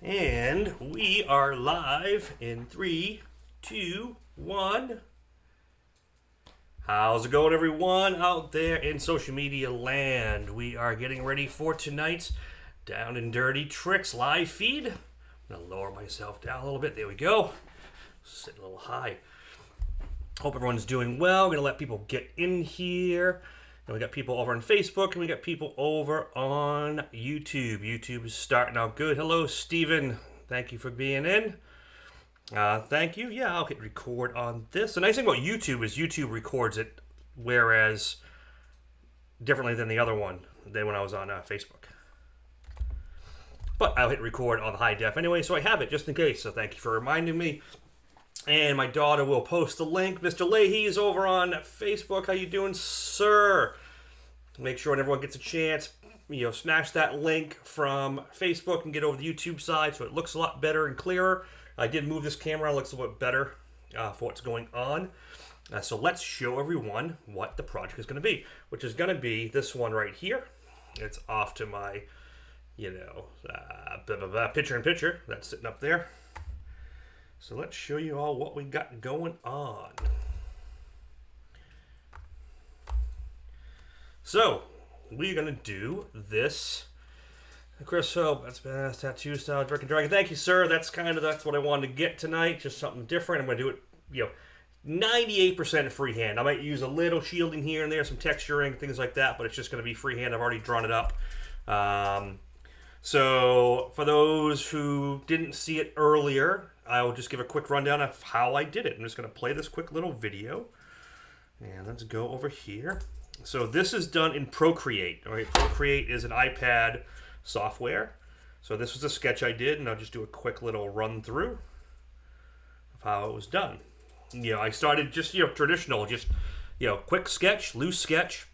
And we are live in 3, 2, 1. How's it going, everyone out there in social media land? We are getting ready for tonight's Down and Dirty Tricks live feed. I'm going to lower myself down a little bit. There we go. Sitting a little high. Hope everyone's doing well. We're going to let people get in here. And we got people over on Facebook, and we got people over on YouTube. YouTube is starting out good. Hello, Steven. Thank you for being in. Thank you. Yeah, I'll hit record on this. The nice thing about YouTube is YouTube records it, whereas differently than the other one, than when I was on Facebook. But I'll hit record on the high def anyway, so I have it just in case. So thank you for reminding me. And my daughter will post the link. Mr. Leahy is over on Facebook. How you doing, sir? Make sure when everyone gets a chance, smash that link from Facebook and get over the YouTube side so it looks a lot better and clearer. I did move this camera. It looks a little bit better for what's going on. So let's show everyone what the project is going to be, which is going to be this one right here. It's off to my, picture-in-picture that's sitting up there. So let's show you all what we got going on. So we're gonna do this. Chris Hope, that's badass tattoo style, Drake Dragon. Thank you, sir. That's what I wanted to get tonight. Just something different. I'm gonna do it, 98% freehand. I might use a little shielding here and there, some texturing, things like that, but it's just gonna be freehand. I've already drawn it up. So for those who didn't see it earlier, I will just give a quick rundown of how I did it. I'm just going to play this quick little video. And let's go over here. So this is done in Procreate. All right, Procreate is an iPad software. So this was a sketch I did, and I'll just do a quick little run through of how it was done. I started just, traditional, just, quick sketch, loose sketch.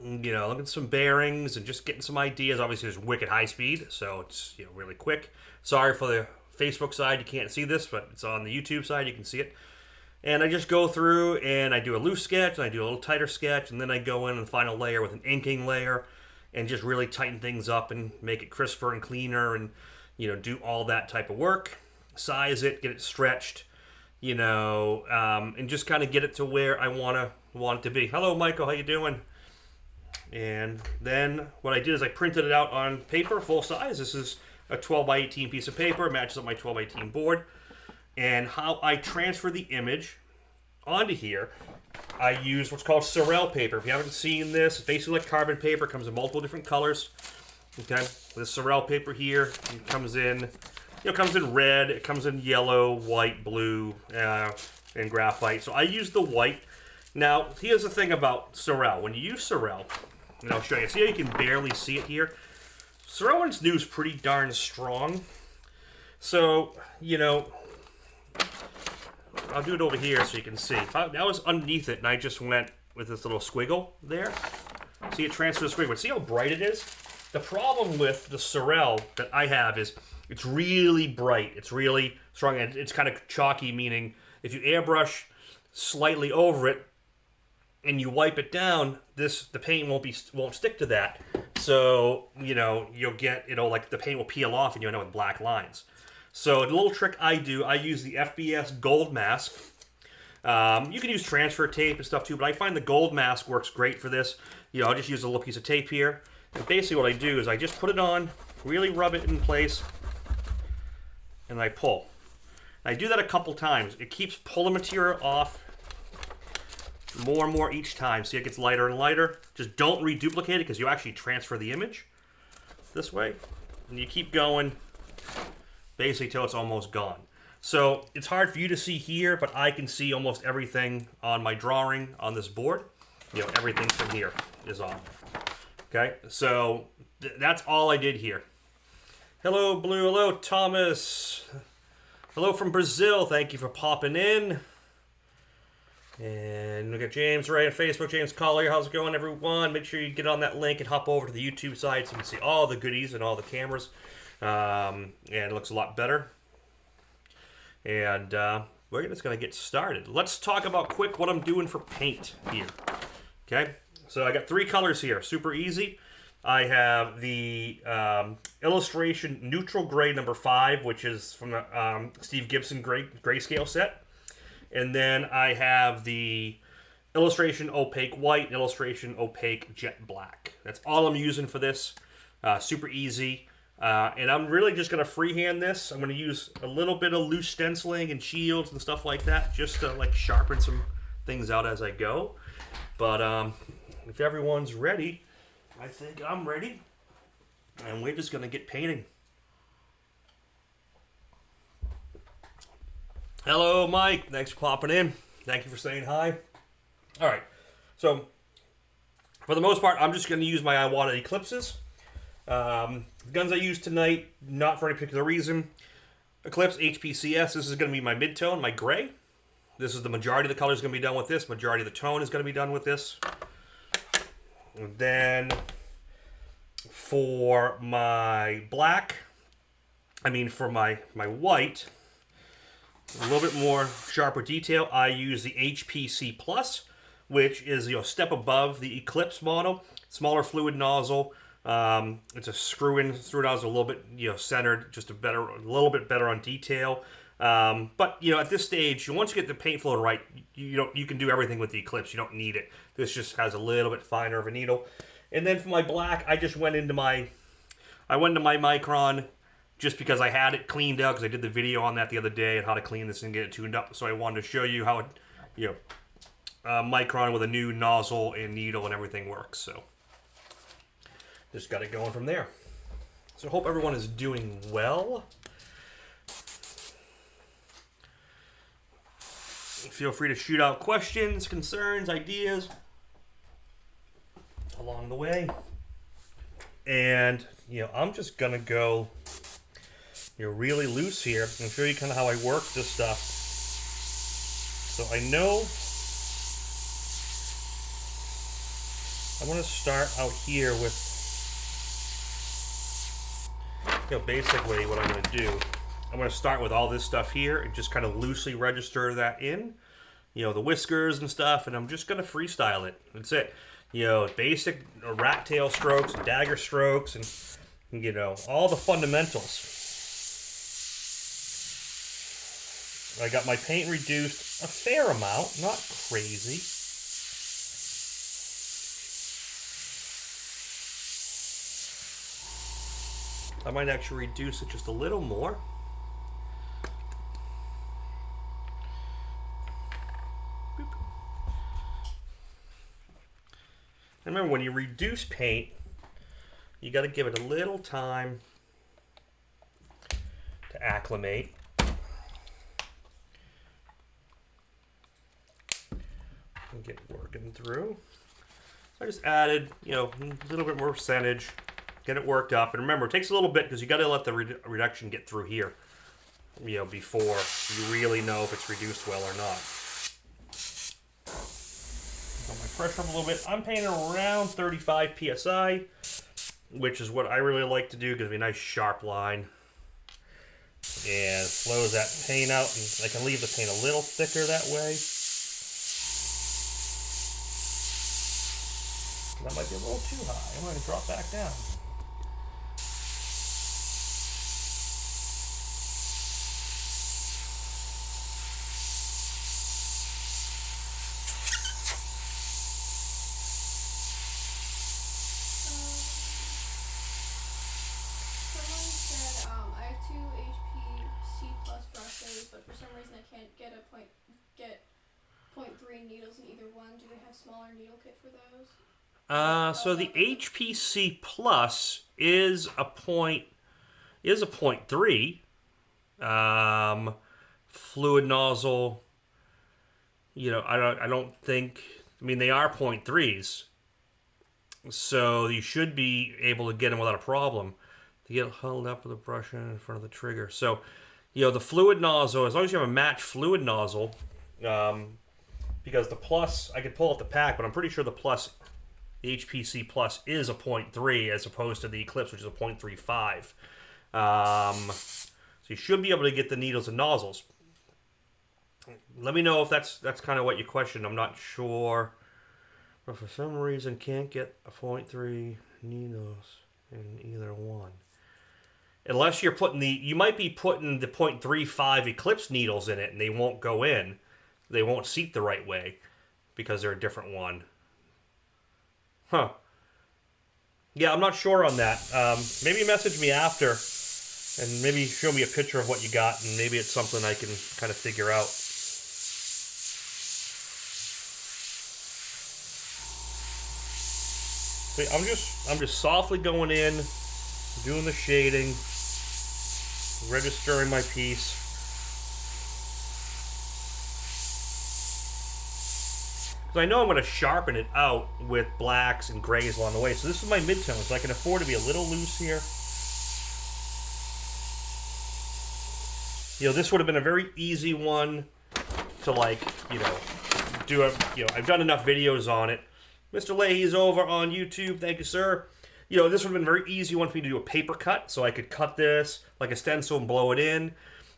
Looking at some bearings and just getting some ideas. Obviously, there's wicked high speed, so it's, really quick. Sorry for the Facebook side, you can't see this, but it's on the YouTube side, you can see it. And I just go through and I do a loose sketch, and I do a little tighter sketch, and then I go in the final layer with an inking layer and just really tighten things up and make it crisper and cleaner and, do all that type of work. Size it, get it stretched, and just kind of get it to where I want it to be. Hello, Michael, how you doing? And then what I did is I printed it out on paper, full size. This is a 12 by 18 piece of paper, matches up my 12 by 18 board. And how I transfer the image onto here, I use what's called Sorel paper. If you haven't seen this, it's basically like carbon paper. It comes in multiple different colors. Okay, this Sorel paper here, it comes in, comes in red, it comes in yellow, white, blue, and graphite. So I use the white. Now, here's the thing about Sorel. When you use Sorel, and I'll show you. See how you can barely see it here? Sorel and new is pretty darn strong. So, I'll do it over here so you can see. That was underneath it, and I just went with this little squiggle there. See, it transfers the squiggle. See how bright it is? The problem with the Sorel that I have is it's really bright. It's really strong, and it's kind of chalky, meaning if you airbrush slightly over it and you wipe it down, the paint won't stick to that. So, you'll get, like the paint will peel off and you'll end up with black lines. So, the little trick I do, I use the FBS gold mask. You can use transfer tape and stuff too, but I find the gold mask works great for this. I'll just use a little piece of tape here. And basically what I do is I just put it on, really rub it in place, and I pull. And I do that a couple times. It keeps pulling material off more and more each time. See, it gets lighter and lighter. Just don't reduplicate it because you actually transfer the image this way. And you keep going basically till it's almost gone. So it's hard for you to see here, but I can see almost everything on my drawing on this board. Everything from here is on. Okay, so that's all I did here. Hello, Blue. Hello, Thomas. Hello from Brazil. Thank you for popping in. And we got James right on Facebook. James Collier, how's it going, everyone? Make sure you get on that link and hop over to the YouTube side so you can see all the goodies and all the cameras. And it looks a lot better. And we're just going to get started. Let's talk about quick what I'm doing for paint here. Okay, so I got 3 colors here. Super easy. I have the Illustration Neutral Gray number 5, which is from the Steve Gibson grayscale set. And then I have the Illustration Opaque White and Illustration Opaque Jet Black. That's all I'm using for this. Super easy. And I'm really just going to freehand this. I'm going to use a little bit of loose stenciling and shields and stuff like that, just to like sharpen some things out as I go. But if everyone's ready, I think I'm ready. And we're just going to get painting. Hello, Mike. Thanks for popping in. Thank you for saying hi. All right. So, for the most part, I'm just going to use my Iwata Eclipses. The guns I use tonight, not for any particular reason. Eclipse HPCS. This is going to be my mid-tone, my gray. This is the majority of the color is going to be done with this. Majority of the tone is going to be done with this. And then for my black, for my white, a little bit more sharper detail, I use the HPC Plus, which is a step above the Eclipse model. Smaller fluid nozzle. It's a screw-in nozzle, a little bit centered, just a little bit better on detail. But at this stage, once you get the paint flowing right, you can do everything with the Eclipse. You don't need it. This just has a little bit finer of a needle. And then for my black, I just went into my Micron just because I had it cleaned out, because I did the video on that the other day and how to clean this and get it tuned up. So I wanted to show you how Micron with a new nozzle and needle and everything works. So just got it going from there. So I hope everyone is doing well. Feel free to shoot out questions, concerns, ideas along the way. And, I'm just going to go really loose here and show you kind of how I work this stuff. So I know I'm going to start out here with, basically what I'm going to do. I'm going to start with all this stuff here and just kind of loosely register that in, the whiskers and stuff, and I'm just going to freestyle it. That's it. Basic rat tail strokes, dagger strokes, and, all the fundamentals. I got my paint reduced a fair amount, not crazy. I might actually reduce it just a little more. And remember, when you reduce paint, you got to give it a little time to acclimate. And get working through. So I just added, a little bit more percentage, get it worked up. And remember, it takes a little bit because you got to let the reduction get through here, before you really know if it's reduced well or not. My pressure up a little bit. I'm painting around 35 psi, which is what I really like to do. Gives me a nice sharp line and flows that paint out, and I can leave the paint a little thicker that way. That might be a little too high. I'm going to drop back down. But for some reason I can't get 0.3 needles in either one. Do they have smaller needle kit for those? So the HPC Plus is a 0.3 fluid nozzle. I don't think. They are 0.3s, so you should be able to get them without a problem. To get held up with a brush in front of the trigger. So, the fluid nozzle, as long as you have a matched fluid nozzle, because the Plus, I could pull out the pack, but I'm pretty sure the Plus, the HPC Plus is a 0.3 as opposed to the Eclipse, which is a 0.35. So you should be able to get the needles and nozzles. Let me know if that's kind of what you questioned. I'm not sure. but for some reason can't get a 0.3 needles in either one. Unless you're putting you might be putting the 0.35 Eclipse needles in it and they won't go in. They won't seat the right way because they're a different one. Huh. Yeah, I'm not sure on that. Maybe message me after and maybe show me a picture of what you got, and maybe it's something I can kind of figure out. See, I'm just softly going in, doing the shading, registering my piece. Because I know I'm going to sharpen it out with blacks and grays along the way. So this is my midtone, so I can afford to be a little loose here. You know, this would have been a very easy one to, like, you know, do a, you know, I've done enough videos on it. Mr. Leahy's over on YouTube. Thank you, sir. You know, this would have been a very easy one for me to do a paper cut, so I could cut this like a stencil and blow it in.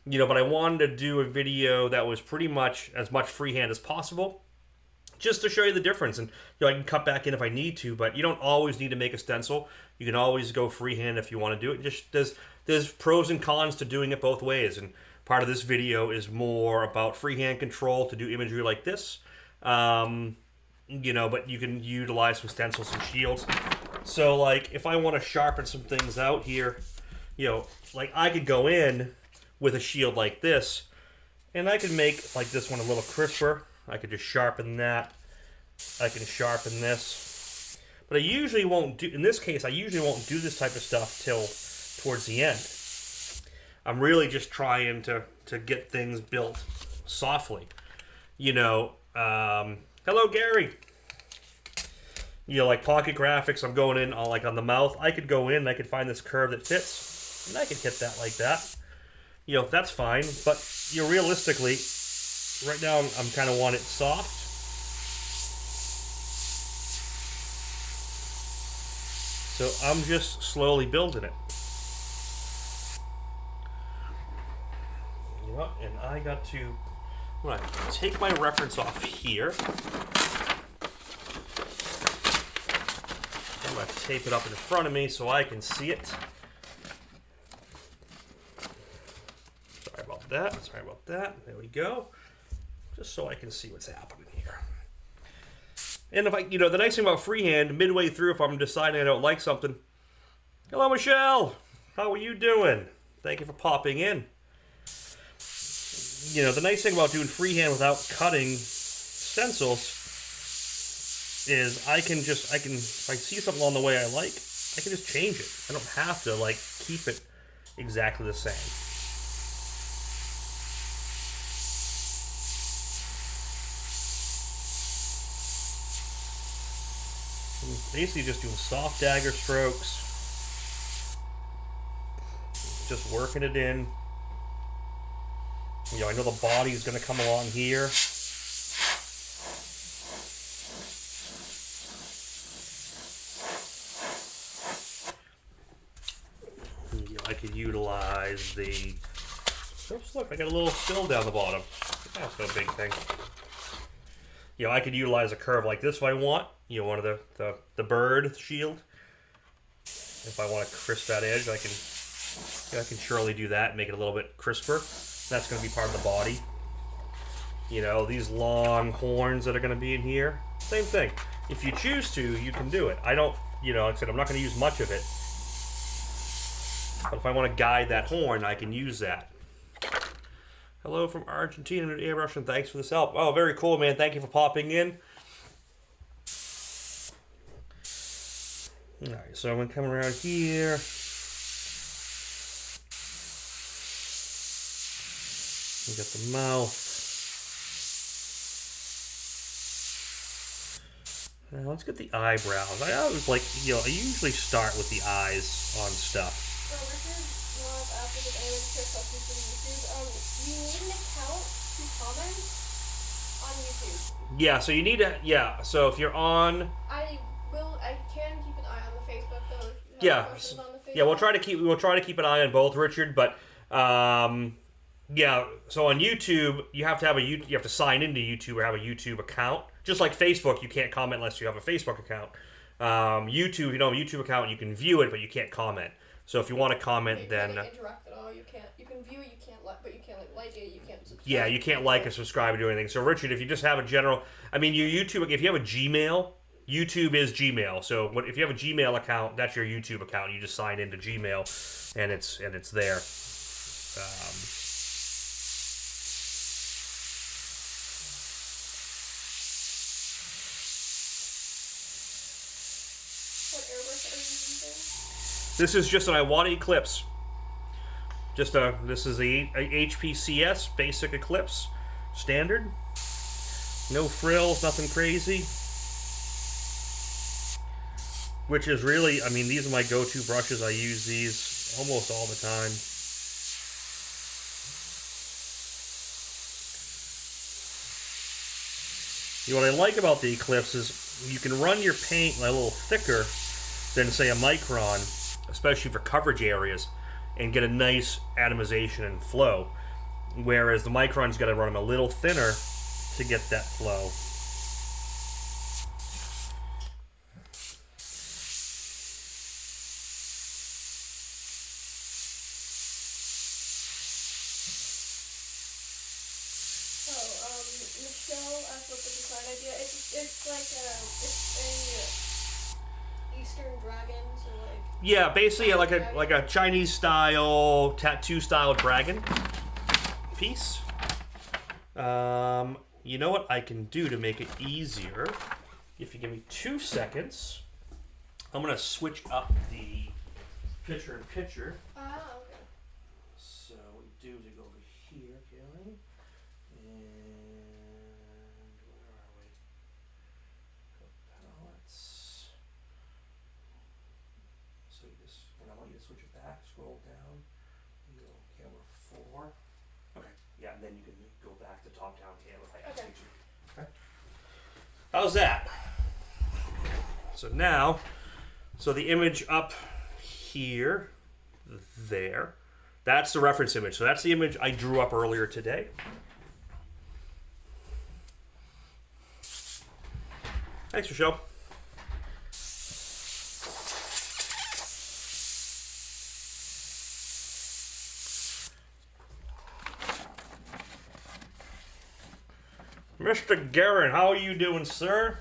You know, but I wanted to do a video that was pretty much as much freehand as possible, just to show you the difference. And, you know, I can cut back in if I need to, but you don't always need to make a stencil. You can always go freehand if you want to do it. Just there's pros and cons to doing it both ways, and part of this video is more about freehand control to do imagery like this. You know, but you can utilize some stencils and shields. So, like, if I want to sharpen some things out here, you know, like, I could go in with a shield like this, and I could make, like, this one a little crisper. I could just sharpen that. I can sharpen this. But I usually won't do, in this case, I usually won't do this type of stuff till towards the end. I'm really just trying to get things built softly. You know, hello, Gary. You know, like Pocket Graphics, I'm going in like on the mouth. I could go in and I could find this curve that fits, and I could hit that like that. You know, that's fine. But, you know, realistically, right now I'm kind of want it soft. So I'm just slowly building it. You know, and I got to, I'm going to take my reference off here. I'm going to tape it up in front of me so I can see it. Sorry about that. Sorry about that. There we go. Just so I can see what's happening here. And if I, you know, the nice thing about freehand, midway through, if I'm deciding I don't like something, hello, Michelle. How are you doing? Thank you for popping in. You know, the nice thing about doing freehand without cutting stencils is I can, if I see something along the way I like, I can just change it. I don't have to, like, keep it exactly the same. I'm basically just doing soft dagger strokes. Just working it in. You know, I know the body is going to come along here. You know, I could utilize the... Oops, look, I got a little spill down the bottom. That's no big thing. You know, I could utilize a curve like this if I want. You know, one of the bird shield. If I want to crisp that edge, I can surely do that and make it a little bit crisper. That's going to be part of the body. You know, these long horns that are going to be in here, same thing. If you choose to, you can do it. I don't, you know, like I said, I'm not going to use much of it. But if I want to guide that horn, I can use that. Hello from Argentina, Airbrush, and thanks for this help. Oh, very cool, man. Thank you for popping in. All right, so I'm going to come around here. We got the mouth. Now let's get the eyebrows. I always like, you know, I usually start with the eyes on stuff. So Richard was after the anime trick questions for YouTube. You need an account to comment on YouTube. Yeah, so you need to, yeah, so if you're on... I can keep an eye on the Facebook though. If you have Yeah, questions on the Facebook. yeah, we'll try to keep an eye on both, Richard, but yeah, so on YouTube, you have to sign into YouTube or have a YouTube account Just like Facebook, you can't comment unless you have a Facebook account. YouTube, if you don't have a YouTube account, you can view it, but you can't comment. So if you want to comment, then you can't interact at all. You can't. You can view it. You can't but you can't like it. You can't subscribe. Yeah, you can't like or subscribe or do anything. So Richard, if you just have a general, I mean, your YouTube, if you have a Gmail, YouTube is Gmail. So if you have a Gmail account, that's your YouTube account. You just sign into Gmail, and it's there. What airbrush are you using? This is just an I Want Eclipse. This is a HPCS basic Eclipse, standard. No frills, nothing crazy. Which is really, I mean, these are my go-to brushes. I use these almost all the time. What I like about the Eclipse is you can run your paint a little thicker than, say, a Micron, especially for coverage areas, and get a nice atomization and flow. Whereas the Micron's got to run them a little thinner to get that flow. Michelle asked what the design idea. It's a Eastern dragons or like. Yeah, basically like a Chinese style, tattoo style dragon piece. You know what I can do to make it easier? If you give me 2 seconds, I'm gonna switch up the picture-in-picture. Ah, okay. So what we do is we go over here, Kelly, and where are we? Go palettes. So you just, and I want you to switch it back, scroll down, and go camera 4. Okay, yeah, and then you can go back to top-down camera if I ask you to. Okay. How's that? So now, so the image up here, there, that's the reference image. So that's the image I drew up earlier today. Thanks, Rochelle. Mr. Guerin, how are you doing, sir?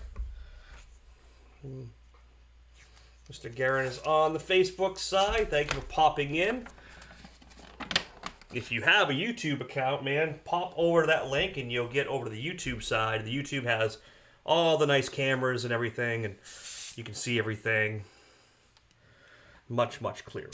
Mr. Guerin is on the Facebook side. Thank you for popping in. If you have a YouTube account, man, pop over to that link and you'll get over to the YouTube side. The YouTube has all the nice cameras and everything, and you can see everything much, much clearer.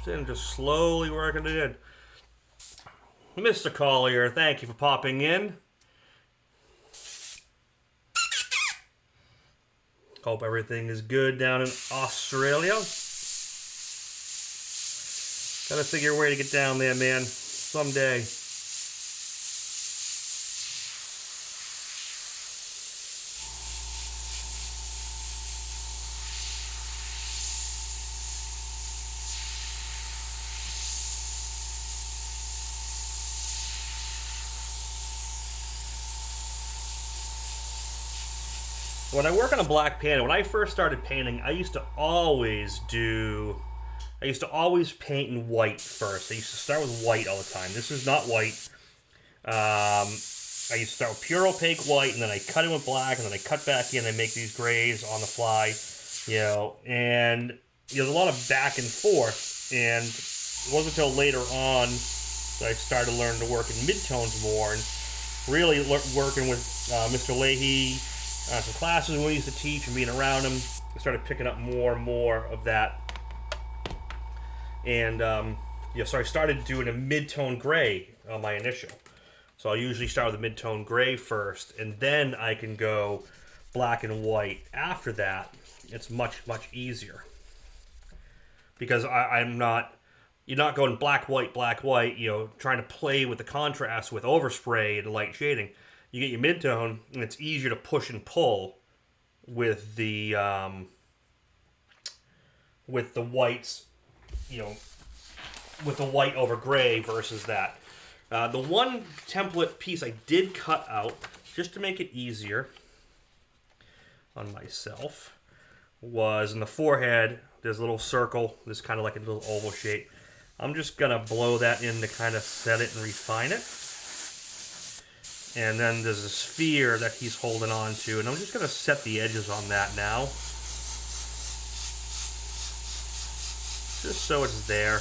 And just slowly working it in. Mr. Collier, thank you for popping in. Hope everything is good down in Australia. Gotta figure a way to get down there, man. Someday. When I work on a black pan, when I first started painting, I used to always paint in white first. I used to start with white all the time. This is not white. I used to start with pure opaque white, and then I cut it with black, and then I cut back in and make these grays on the fly, you know, and there's a lot of back and forth, and it wasn't until later on that I started learning to work in midtones more, and really working with Mr. Leahy, some classes we used to teach and being around him, I started picking up more and more of that. And so I started doing a mid-tone gray on my initial. So I'll usually start with a mid-tone gray first, and then I can go black and white. After that, it's much, much easier. Because I'm not, you're not going black, white, you know, trying to play with the contrast with overspray and light shading. You get your mid-tone, and it's easier to push and pull with the whites, you know, with the white over gray versus that. The one template piece I did cut out, just to make it easier on myself, was in the forehead. There's a little circle. There's kind of like a little oval shape. I'm just going to blow that in to kind of set it and refine it. And then there's a sphere that he's holding on to, and I'm just going to set the edges on that now. Just so it's there.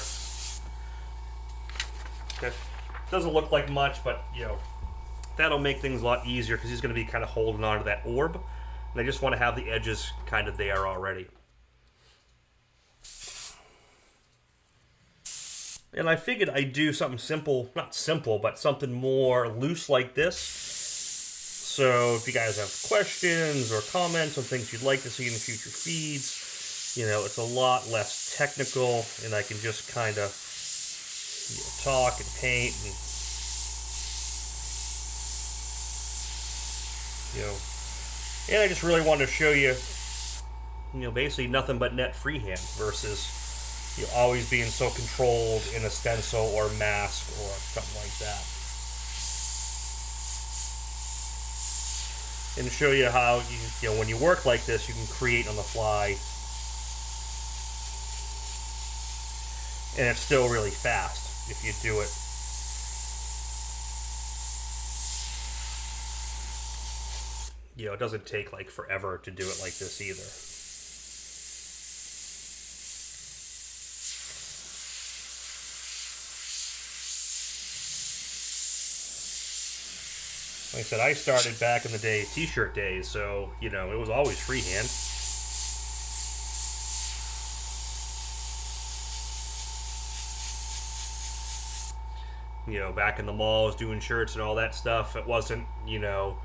Okay. Doesn't look like much, but, you know, that'll make things a lot easier because he's going to be kind of holding on to that orb. And I just want to have the edges kind of there already. And I figured I'd do something simple, not simple, but something more loose like this. So if you guys have questions or comments on things you'd like to see in future feeds, you know, it's a lot less technical, and I can just kind of, you know, talk and paint and, you know, and I just really wanted to show you, you know, basically nothing but net freehand versus you always being so controlled in a stencil or mask or something like that. And to show you how, you know, when you work like this, you can create on the fly. And it's still really fast if you do it. You know, it doesn't take like forever to do it like this either. Like I said, I started back in the day, t-shirt days, so, you know, it was always freehand. You know, back in the malls doing shirts and all that stuff, it wasn't, you know...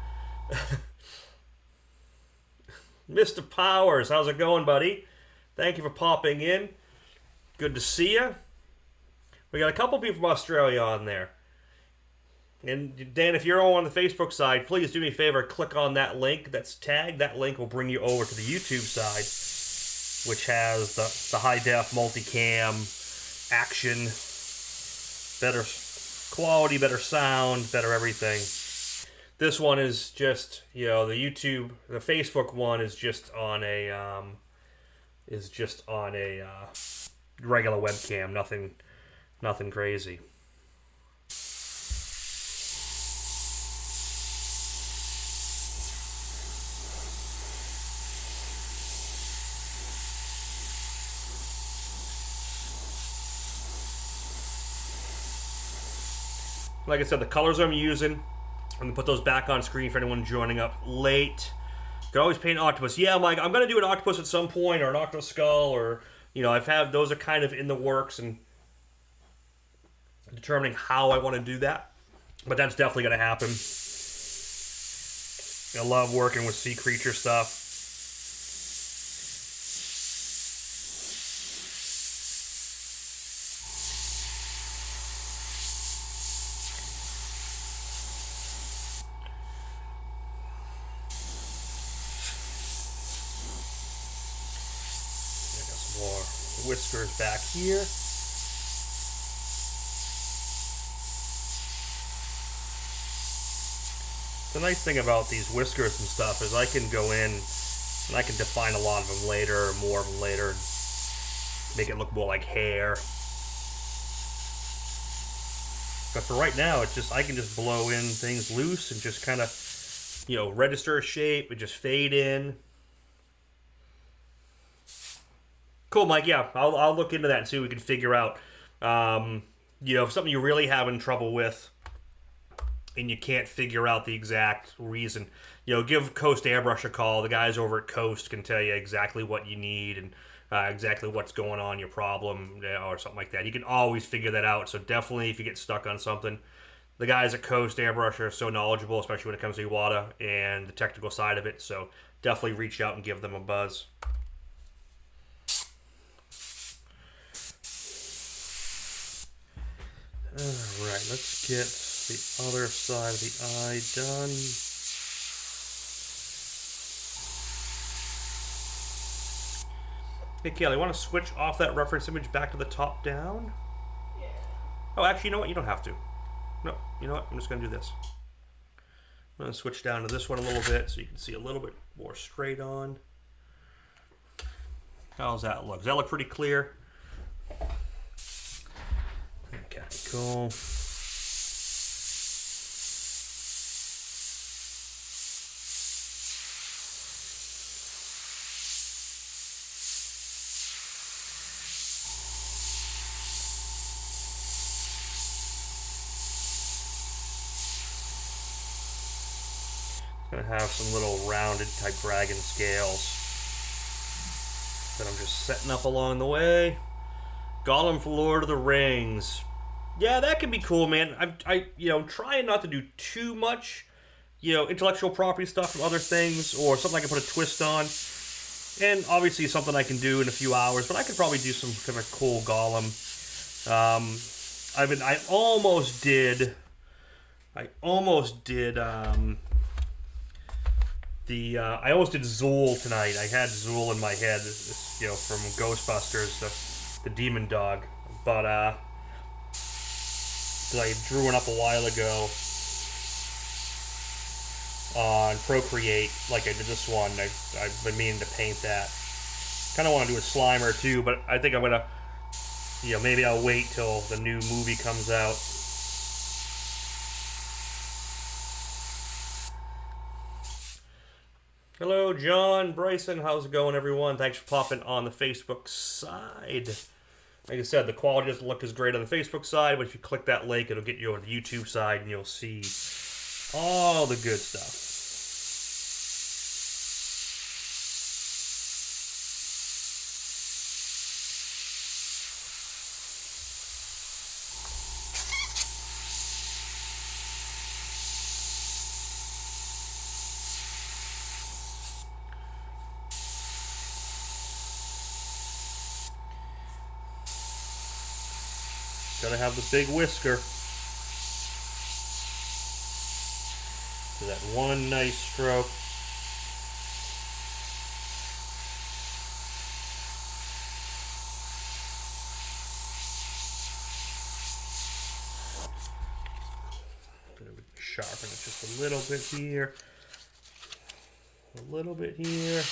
Mr. Powers, how's it going, buddy? Thank you for popping in. Good to see you. We got a couple people from Australia on there. And Dan, if you're on the Facebook side, please do me a favor, click on that link that's tagged. That link will bring you over to the YouTube side, which has the high-def multicam, action, better quality, better sound, better everything. This one is just, you know, the Facebook one is just on a regular webcam, nothing crazy. Like I said, the colors I'm using, I'm going to put those back on screen for anyone joining up late. You can always paint an octopus. Yeah, Mike, I'm going to do an octopus at some point, or an octopus skull, or, you know, those are kind of in the works and determining how I want to do that. But that's definitely going to happen. I love working with sea creature stuff. Whiskers back here. The nice thing about these whiskers and stuff is I can go in and I can define a lot of them later, or more of them later, and make it look more like hair. But for right now, it's just I can just blow in things loose and just kind of, you know, register a shape and just fade in. Cool, Mike. Yeah, I'll look into that and see what we can figure out. You know, if something you're really having trouble with and you can't figure out the exact reason, you know, give Coast Airbrush a call. The guys over at Coast can tell you exactly what you need and exactly what's going on, your problem, or something like that. You can always figure that out. So definitely, if you get stuck on something, the guys at Coast Airbrush are so knowledgeable, especially when it comes to Iwata and the technical side of it. So definitely reach out and give them a buzz. Alright, let's get the other side of the eye done. Hey, Kaylee, want to switch off that reference image back to the top down? Yeah. Oh, actually, you know what? You don't have to. No, you know what? I'm just going to do this. I'm going to switch down to this one a little bit so you can see a little bit more straight on. How's that look? Does that look pretty clear? Okay, cool. Gonna have some little rounded type dragon scales that I'm just setting up along the way. Gollum for Lord of the Rings. Yeah, that can be cool, man. I'm trying not to do too much, intellectual property stuff from other things or something I can put a twist on. And obviously something I can do in a few hours, but I could probably do some kind of cool Gollum. I almost did I almost did Zool tonight. I had Zool in my head, from Ghostbusters, the demon dog. But I drew one up a while ago on Procreate, like I did this one. I've been meaning to paint that. Kind of want to do a Slimer too, but I think I'm gonna, maybe I'll wait till the new movie comes out. Hello, John, Bryson. How's it going, everyone? Thanks for popping on the Facebook side. Like I said, the quality doesn't look as great on the Facebook side, but if you click that link, it'll get you over to the YouTube side, and you'll see all the good stuff. Gotta have the big whisker. So that one nice stroke. Sharpen it just a little bit here. A little bit here.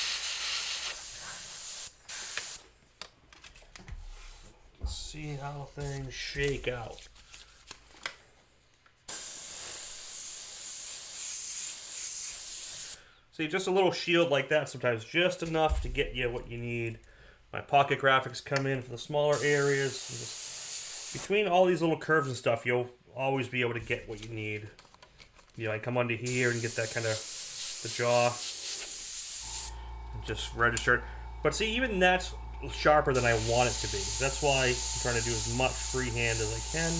See how things shake out. See, just a little shield like that sometimes, just enough to get you what you need. My pocket graphics come in for the smaller areas. Just between all these little curves and stuff, you'll always be able to get what you need. I come onto here and get that kind of the jaw. Just register. But see, even that's sharper than I want it to be. That's why I'm trying to do as much freehand as I can.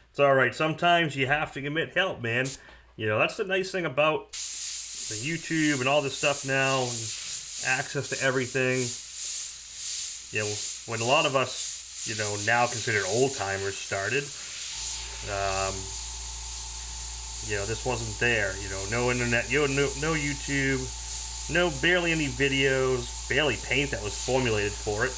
It's alright. Sometimes you have to admit help, man. That's the nice thing about the YouTube and all this stuff now, and access to everything. When a lot of us, now considered old timers started, this wasn't there. No internet, no YouTube, barely any videos, barely paint that was formulated for it.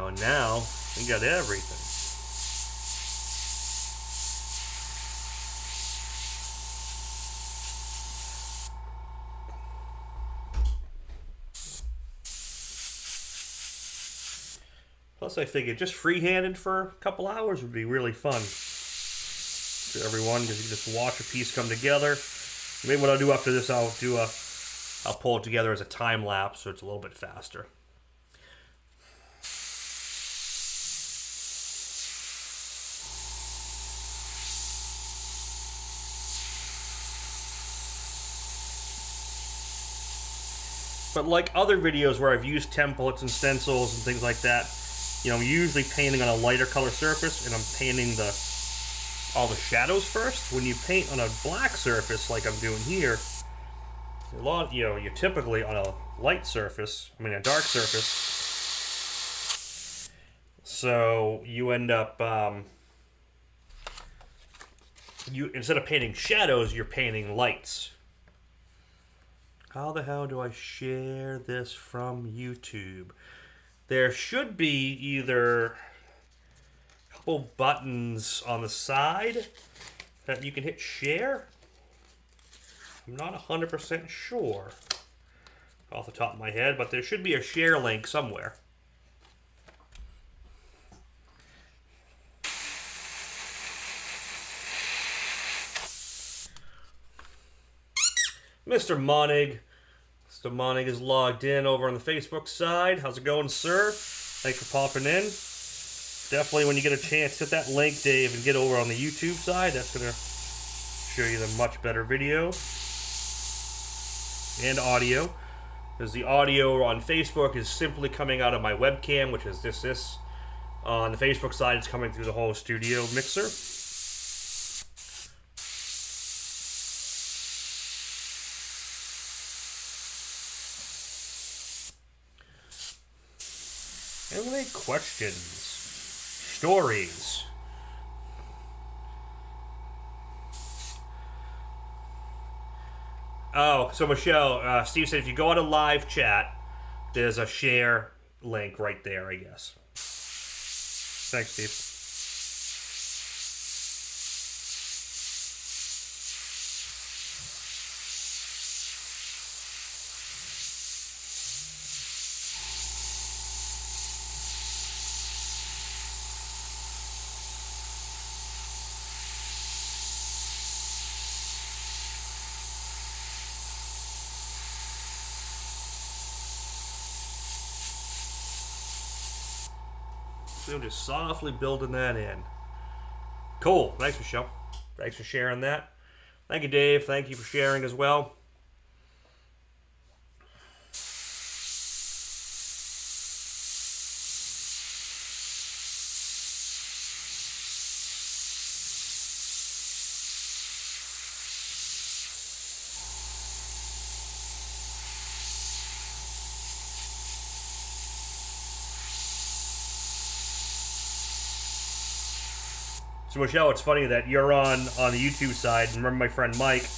And now we got everything. Plus, I figured just freehanded for a couple hours would be really fun for everyone, because you can just watch a piece come together. Maybe what I'll do after this, I'll pull it together as a time lapse, so it's a little bit faster. But like other videos where I've used templates and stencils and things like that, you know, I'm usually painting on a lighter color surface, and I'm painting all the shadows first. When you paint on a black surface, like I'm doing here, you're typically on a light surface, a dark surface. So you end up, instead of painting shadows, you're painting lights. How the hell do I share this from YouTube? There should be either a couple buttons on the side that you can hit share. I'm not 100% sure off the top of my head, but there should be a share link somewhere. Mr. Monig. Mr. Monig is logged in over on the Facebook side. How's it going, sir? Thanks for popping in. Definitely, when you get a chance, hit that link, Dave, and get over on the YouTube side. That's going to show you the much better video and audio. Because the audio on Facebook is simply coming out of my webcam, which is this. On the Facebook side, it's coming through the whole studio mixer. Any questions? Stories? Oh, so Michelle, Steve said if you go on a live chat, there's a share link right there, I guess. Thanks, Steve. I'm just softly building that in. Cool. Thanks, Michelle. Thanks for sharing that. Thank you, Dave. Thank you for sharing as well. So Michelle, it's funny that you're on the YouTube side. Remember my friend Mike?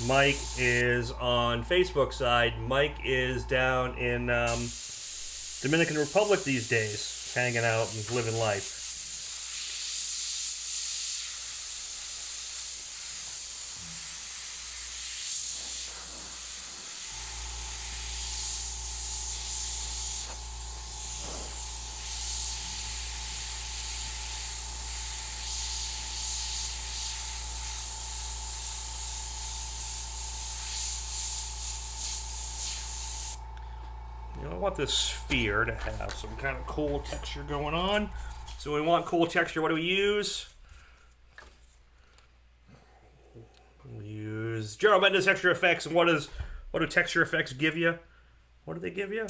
Mike is on Facebook side. Mike is down in Dominican Republic these days, hanging out and living life. I want this sphere to have some kind of cool texture going on. So when we want cool texture, what do we use? We use Gerald Mendes Texture Effects. And what do texture effects give you? What do they give you?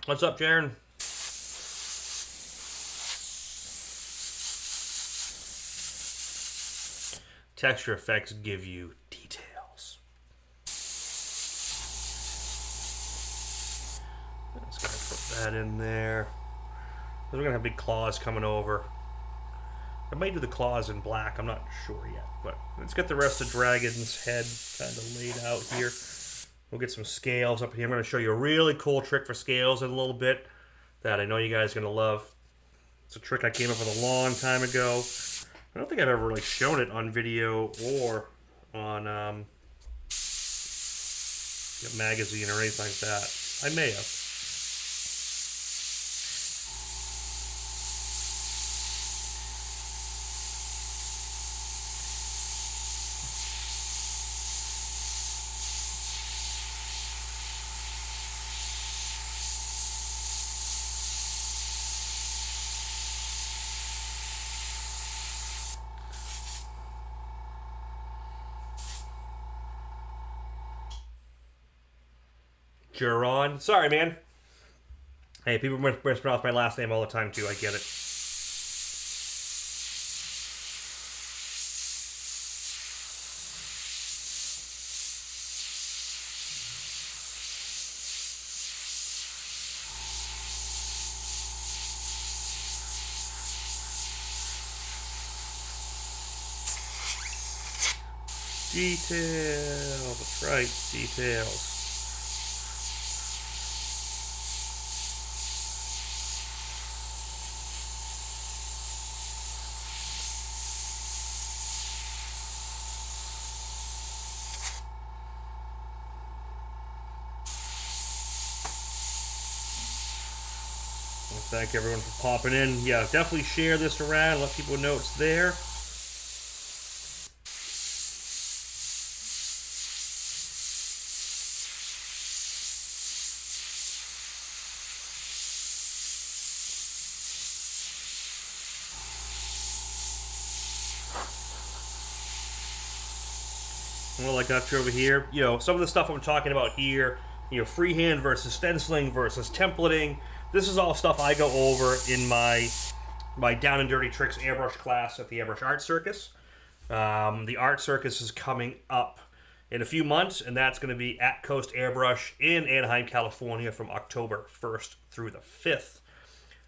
What's up, Jaron? Texture effects give you details. Just gonna put that in there. We're gonna have big claws coming over. I might do the claws in black, I'm not sure yet. But let's get the rest of Dragon's head kind of laid out here. We'll get some scales up here. I'm gonna show you a really cool trick for scales in a little bit that I know you guys are gonna love. It's a trick I came up with a long time ago. I don't think I've ever really shown it on video or on a magazine or anything like that. I may have. Juron. Sorry, man. Hey, people mispronounce my last name all the time, too. I get it. Details. That's right. Details. Thank everyone for popping in. Yeah, definitely share this around. Let people know it's there. Well, I got you over here. You know, some of the stuff I'm talking about here, you know, freehand versus stenciling versus templating. This is all stuff I go over in my Down and Dirty Tricks airbrush class at the Airbrush Art Circus. The Art Circus is coming up in a few months, and that's going to be at Coast Airbrush in Anaheim, California from October 1st through the 5th.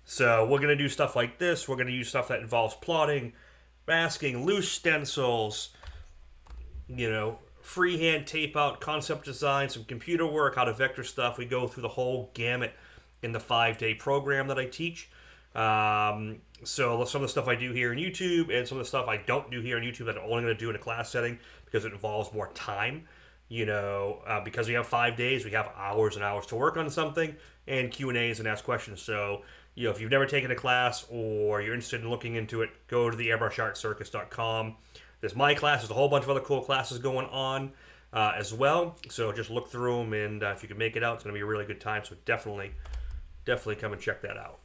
So we're going to do stuff like this. We're going to use stuff that involves plotting, masking, loose stencils, you know, freehand tape out, concept design, some computer work, how to vector stuff. We go through the whole gamut in the 5-day program that I teach. So some of the stuff I do here in YouTube and some of the stuff I don't do here in YouTube that I'm only going to do in a class setting because it involves more time. You know, because we have 5 days, we have hours and hours to work on something, and Q&As and ask questions. So, you know, if you've never taken a class or you're interested in looking into it, go to the airbrushartcircus.com. There's my class. There's a whole bunch of other cool classes going on as well. So just look through them, and if you can make it out, it's going to be a really good time. So definitely come and check that out.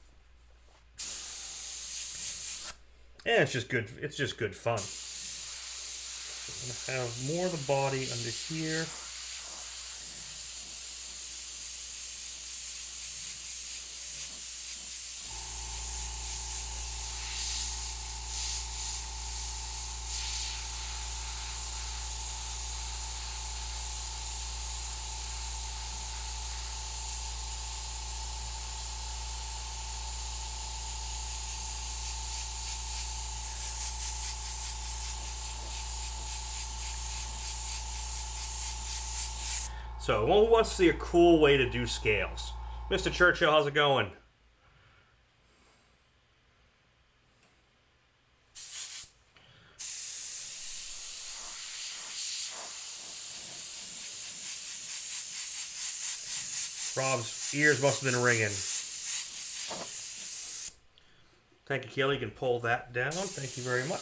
And it's just good. It's just good fun. I'm going to have more of the body under here. So, who wants to see a cool way to do scales? Mr. Churchill, how's it going? Rob's ears must have been ringing. Thank you, Kelly. You can pull that down. Thank you very much.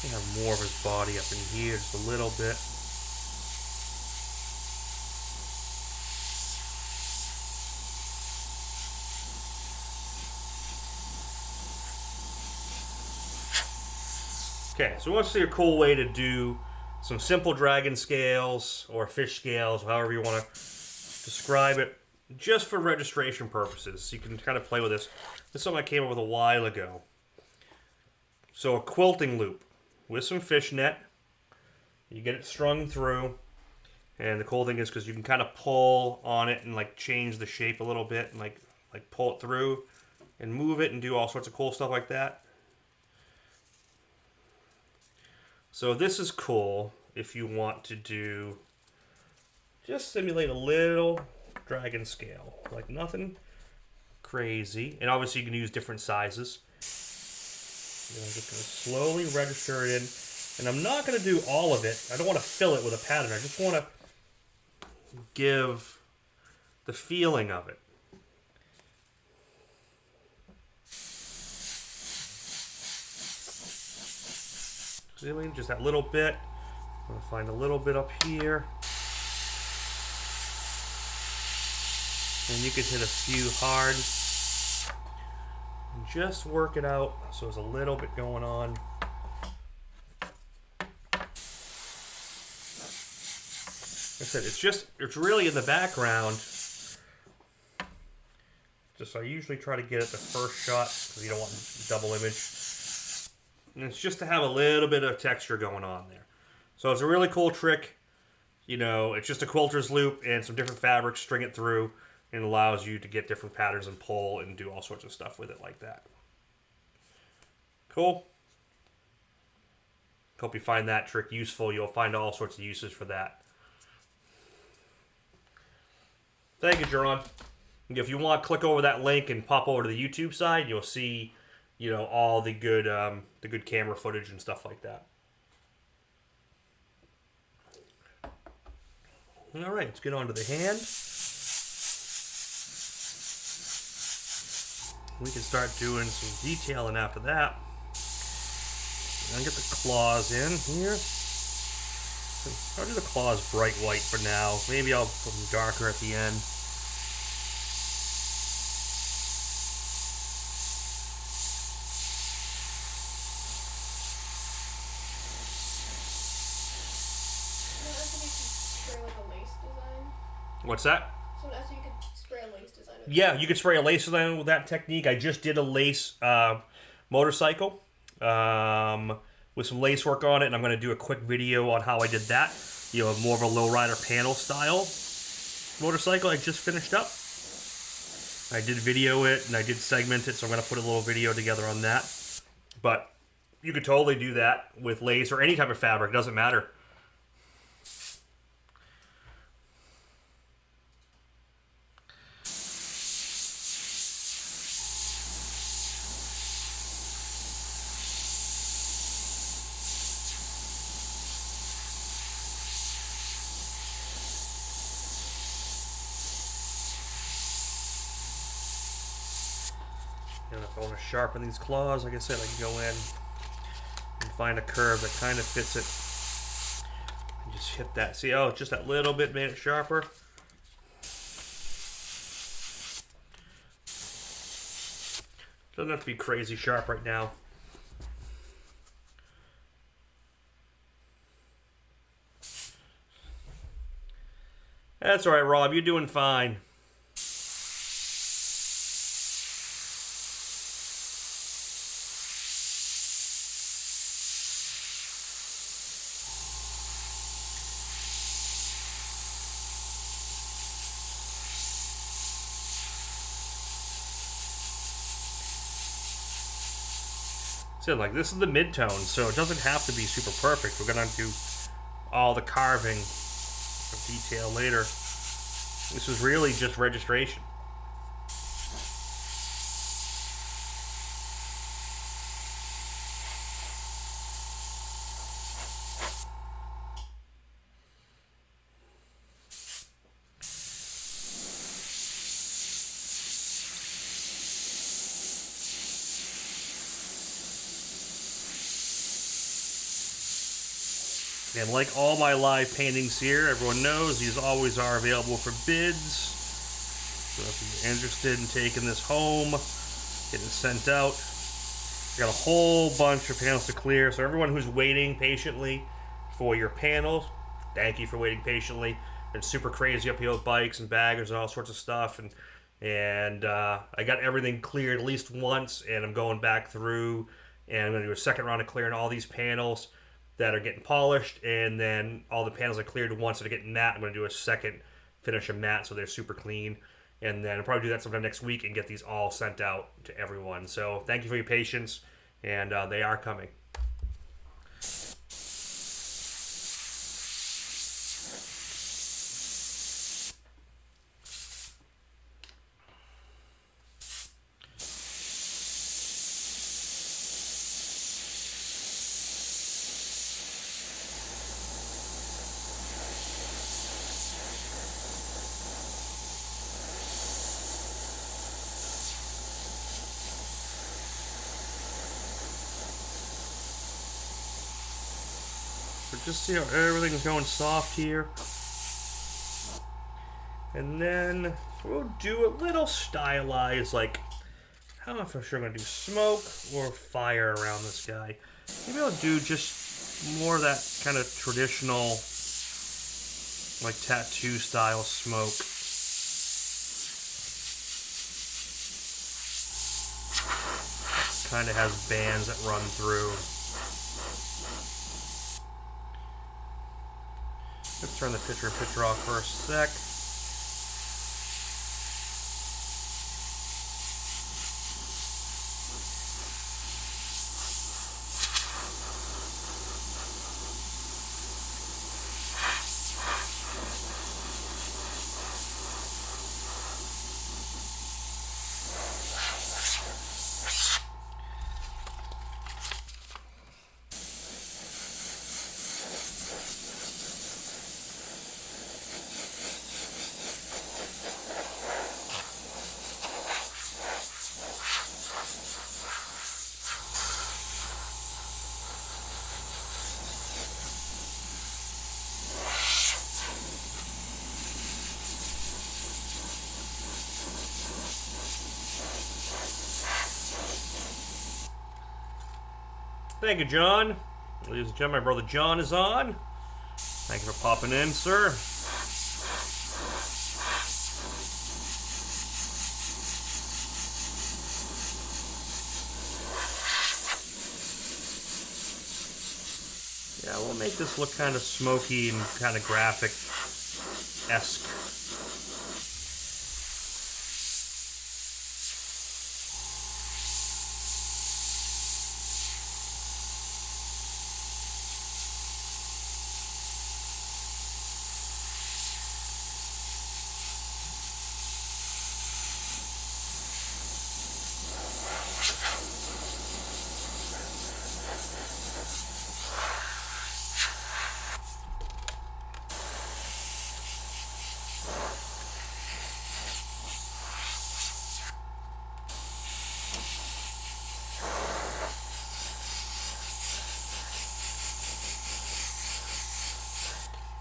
Have more of his body up in here just a little bit. Okay, so we want to see a cool way to do some simple dragon scales or fish scales, however you want to describe it, just for registration purposes. You can kind of play with this. This is something I came up with a while ago. So a quilting loop with some fishnet. You get it strung through, and the cool thing is because you can kind of pull on it and like change the shape a little bit and like pull it through and move it and do all sorts of cool stuff like that. So this is cool if you want to do, just simulate a little dragon scale. Like nothing crazy. And obviously you can use different sizes. And I'm just going to slowly register it in. And I'm not going to do all of it. I don't want to fill it with a pattern. I just want to give the feeling of it. Really, just that little bit. I'm going to find a little bit up here. And you can hit a few hard. And just work it out so there's a little bit going on. Like I said, it's really in the background. Just I usually try to get it the first shot because you don't want double image. And it's just to have a little bit of texture going on there. So it's a really cool trick. You know, it's just a quilter's loop and some different fabrics, string it through, and it allows you to get different patterns and pull and do all sorts of stuff with it like that. Cool. Hope you find that trick useful. You'll find all sorts of uses for that. Thank you, Jerron. If you want, click over that link and pop over to the YouTube side. You'll see, you know, all the good camera footage and stuff like that. All right, let's get on to the hand. We can start doing some detailing after that. I'll get the claws in here. I'll do the claws bright white for now. Maybe I'll put them darker at the end. What's that? So after you could spray a lace design with Yeah, you could spray a lace design with that technique. I just did a lace motorcycle with some lace work on it, and I'm going to do a quick video on how I did that. You know, more of a lowrider panel style motorcycle I just finished up. I did video it, and I did segment it, so I'm going to put a little video together on that. But you could totally do that with lace or any type of fabric. It doesn't matter. And if I want to sharpen these claws, like I said, I can go in and find a curve that kind of fits it. And just hit that. See, oh, just that little bit made it sharper. Doesn't have to be crazy sharp right now. That's all right, Rob. You're doing fine. Like this is the mid-tone, so it doesn't have to be super perfect. We're gonna do all the carving of detail later. This is really just registration. And like all my live paintings here, everyone knows these always are available for bids. So if you're interested in taking this home, getting it sent out, I got a whole bunch of panels to clear. So everyone who's waiting patiently for your panels, thank you for waiting patiently. It's super crazy up here with bikes and baggers and all sorts of stuff. And I got everything cleared at least once, and I'm going back through, and I'm going to do a second round of clearing all these panels that are getting polished, and then all the panels I cleared once that are getting matte. I'm going to do a second finish of matte so they're super clean, and then I'll probably do that sometime next week and get these all sent out to everyone. So thank you for your patience, and they are coming. Just see how everything's going soft here. And then we'll do a little stylized, like, I don't know if I'm sure I'm going to do smoke or fire around this guy. Maybe I'll do just more of that kind of traditional, like, tattoo style smoke. Kind of has bands that run through. Let's turn the picture off for a sec. Thank you, John. Ladies and gentlemen, my brother John is on. Thank you for popping in, sir. Yeah, we'll make this look kind of smoky and kind of graphic-esque.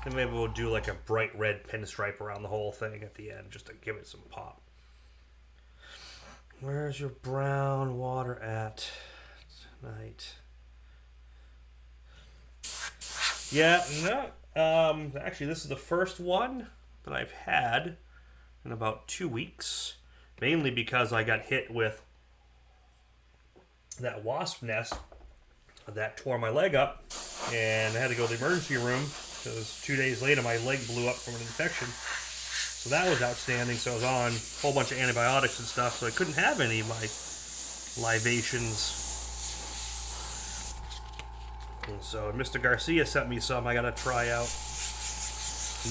And maybe we'll do like a bright red pinstripe around the whole thing at the end, just to give it some pop. Where's your brown water at tonight? Yeah, no. Actually, this is the first one that I've had in about 2 weeks. Mainly because I got hit with that wasp nest that tore my leg up, and I had to go to the emergency room. Because 2 days later, my leg blew up from an infection. So that was outstanding. So I was on a whole bunch of antibiotics and stuff. So I couldn't have any of my libations. And so Mr. Garcia sent me some I got to try out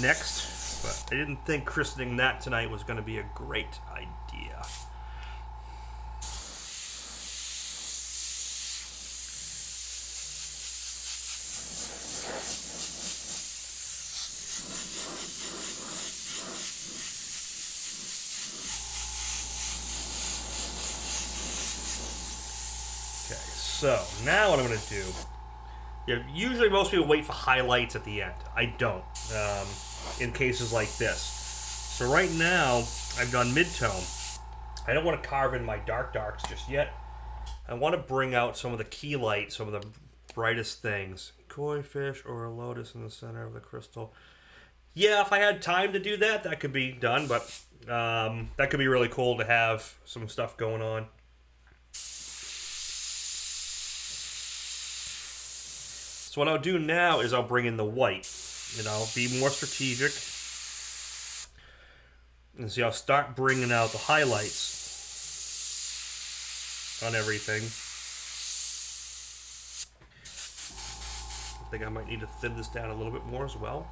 next. But I didn't think christening that tonight was going to be a great idea. So, now what I'm going to do, usually most people wait for highlights at the end. I don't, in cases like this. So right now, I've done mid-tone. I don't want to carve in my darks just yet. I want to bring out some of the key light, some of the brightest things. Koi fish or a lotus in the center of the crystal. Yeah, if I had time to do that, that could be done, but that could be really cool to have some stuff going on. So what I'll do now is I'll bring in the white, be more strategic. And see, I'll start bringing out the highlights on everything. I think I might need to thin this down a little bit more as well.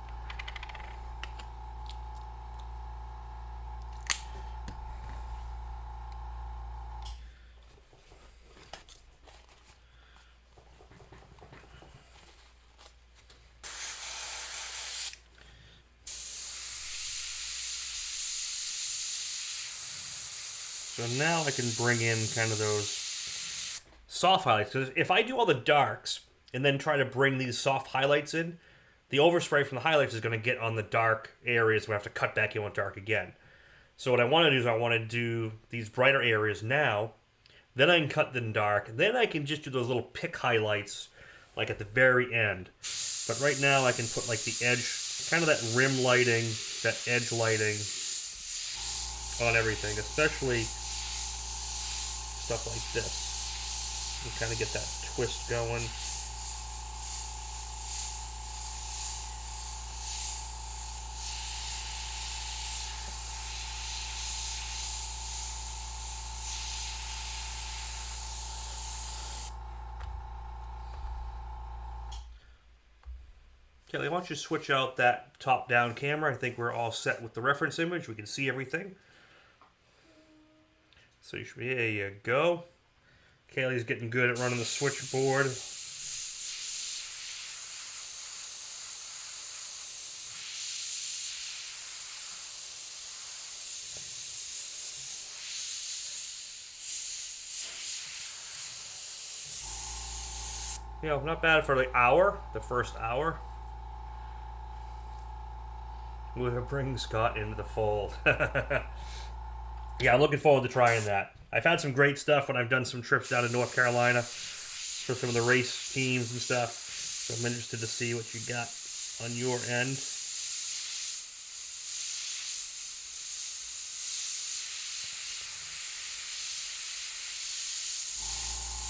So now I can bring in kind of those soft highlights. Because if I do all the darks and then try to bring these soft highlights in, the overspray from the highlights is going to get on the dark areas. We have to cut back in with dark again. So what I want to do is I want to do these brighter areas now. Then I can cut them dark. Then I can just do those little pick highlights like at the very end. But right now I can put like the edge, kind of that rim lighting, that edge lighting on everything, especially stuff like this. You kind of get that twist going. Kelly, why don't you switch out that top-down camera? I think we're all set with the reference image. We can see everything. So you should be, there you go. Kaylee's getting good at running the switchboard. You know, not bad for the first hour. We're going to bring Scott into the fold. Yeah, I'm looking forward to trying that. I've had some great stuff when I've done some trips down to North Carolina for some of the race teams and stuff. So I'm interested to see what you got on your end.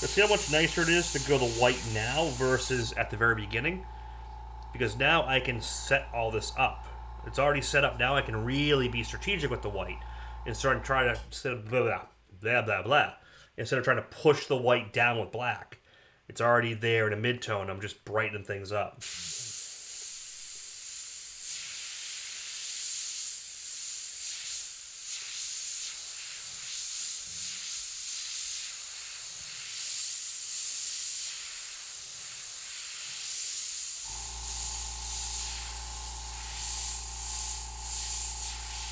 But see how much nicer it is to go the white now versus at the very beginning? Because now I can set all this up. It's already set up. Now I can really be strategic with the white and start to try to, instead of blah, blah, blah, blah, instead of trying to push the white down with black. It's already there in a mid-tone. I'm just brightening things up.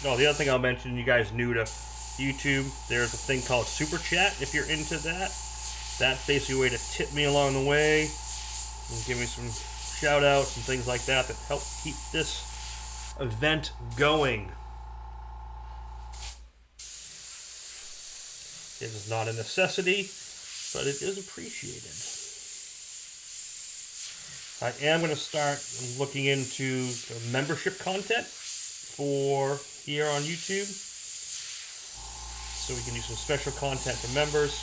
Oh, the other thing I'll mention, you guys new to YouTube, there's a thing called Super Chat if you're into that. That's basically a way to tip me along the way and give me some shout outs and things like that that help keep this event going. It is not a necessity, but it is appreciated. I am going to start looking into the membership content for here on YouTube, so we can do some special content for members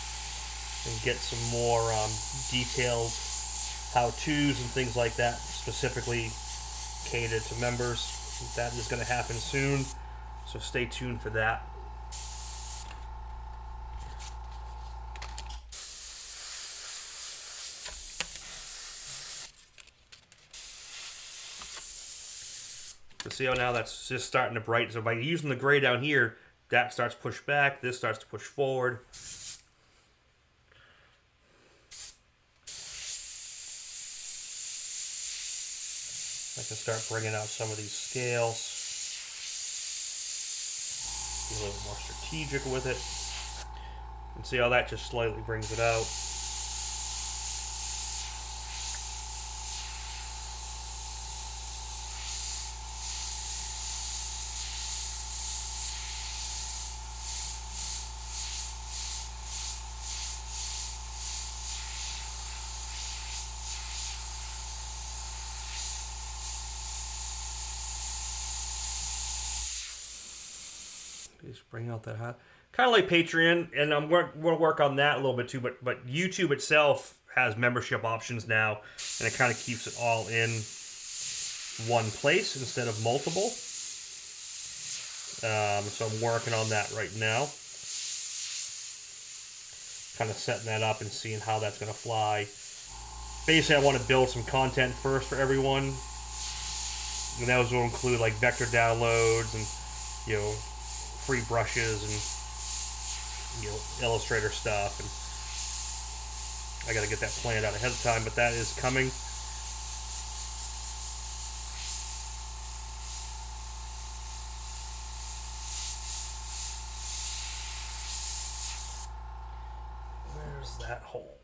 and get some more detailed how-tos and things like that, specifically catered to members. That is going to happen soon, so stay tuned for that. So see how now that's just starting to brighten. So by using the gray down here, that starts to push back, this starts to push forward. I can start bringing out some of these scales. Be a little more strategic with it. And see how that just slightly brings it out. Just bring out that hot, kind of like Patreon, and we'll work on that a little bit too. But YouTube itself has membership options now, and it kind of keeps it all in one place instead of multiple. So I'm working on that right now, kind of setting that up and seeing how that's going to fly. Basically, I want to build some content first for everyone, and that will include like vector downloads and free brushes and Illustrator stuff, and I got to get that planned out ahead of time, but that is coming. There's that hole.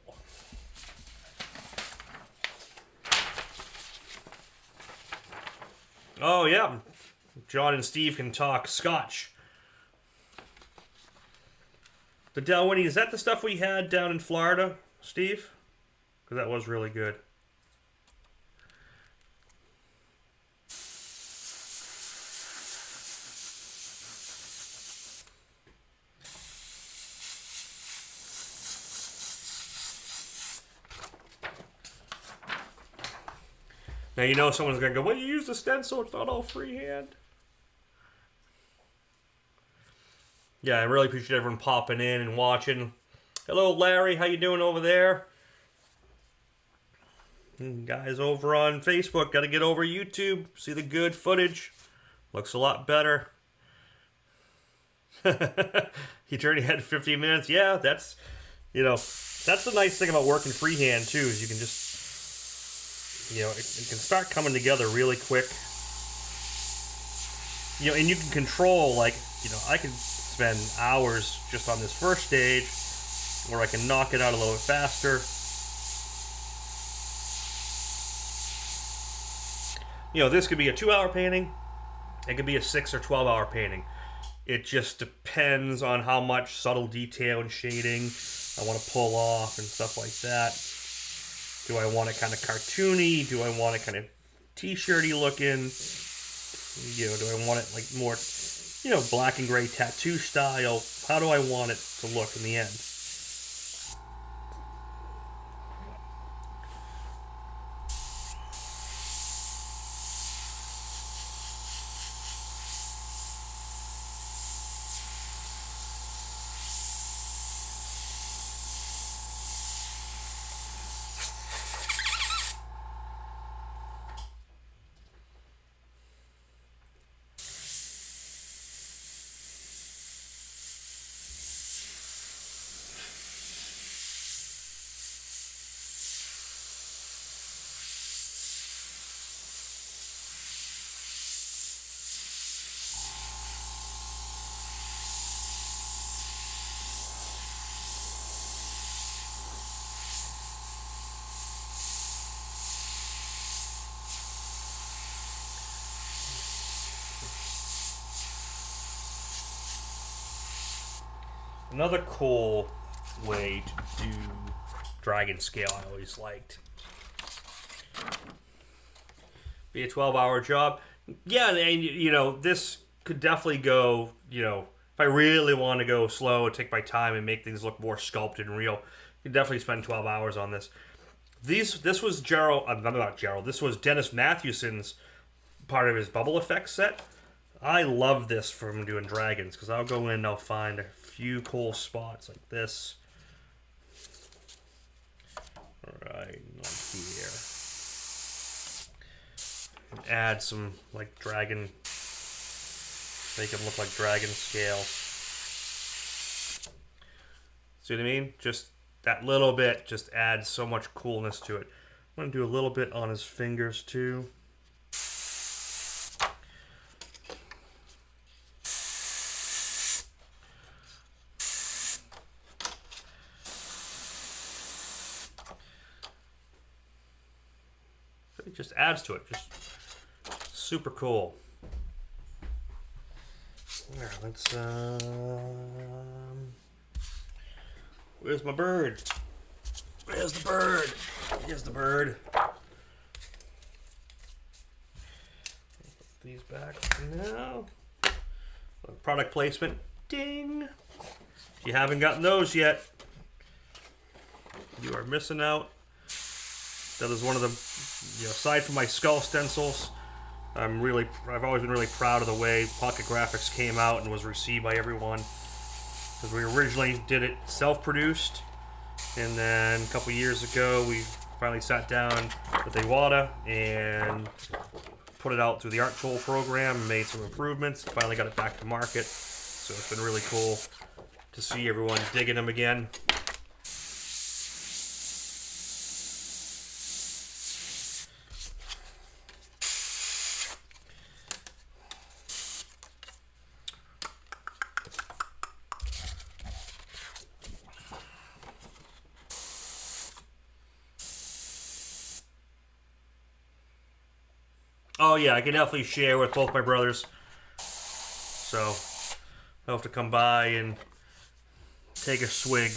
Oh, yeah. John and Steve can talk Scotch. The Dalwhinnie, is that the stuff we had down in Florida, Steve? Because that was really good. Now you know someone's going to go, well, you use the stencil, it's not all freehand. Yeah, I really appreciate everyone popping in and watching. Hello, Larry. How you doing over there? And guys over on Facebook, got to get over YouTube. See the good footage. Looks a lot better. He turned ahead 15 minutes. Yeah, that's, you know, that's the nice thing about working freehand, too, is you can just, you know, it can start coming together really quick. You know, and you can control, like, you know, I can spend hours just on this first stage, or I can knock it out a little bit faster. You know, this could be a 2-hour painting. It could be a 6 or 12-hour painting. It just depends on how much subtle detail and shading I want to pull off and stuff like that. Do I want it kind of cartoony? Do I want it kind of t-shirty looking? You know, do I want it like more, you know, black and gray tattoo style? How do I want it to look in the end? Another cool way to do dragon scale I always liked. Be a 12-hour job. Yeah, and you know, this could definitely go, you know, if I really want to go slow and take my time and make things look more sculpted and real, you can definitely spend 12 hours on this. This was this was Dennis Mathewson's part of his bubble effects set. I love this from doing dragons, because I'll go in and I'll find a few cool spots like this. Right on here. And add some like dragon, make them look like dragon scales. See what I mean? Just that little bit just adds so much coolness to it. I'm going to do a little bit on his fingers too. It just adds to it. Just super cool. There, let's where's my bird? Where's the bird? Here's the bird. Put these back now. Product placement. Ding. If you haven't gotten those yet, you are missing out. That is one of the, you know, aside from my skull stencils, I've always been really proud of the way Pocket Graphics came out and was received by everyone. Because we originally did it self-produced, and then a couple years ago we finally sat down with Iwata and put it out through the Artool program and made some improvements. Finally got it back to market, so it's been really cool to see everyone digging them again. Oh yeah, I can definitely share with both my brothers. So I'll have to come by and take a swig.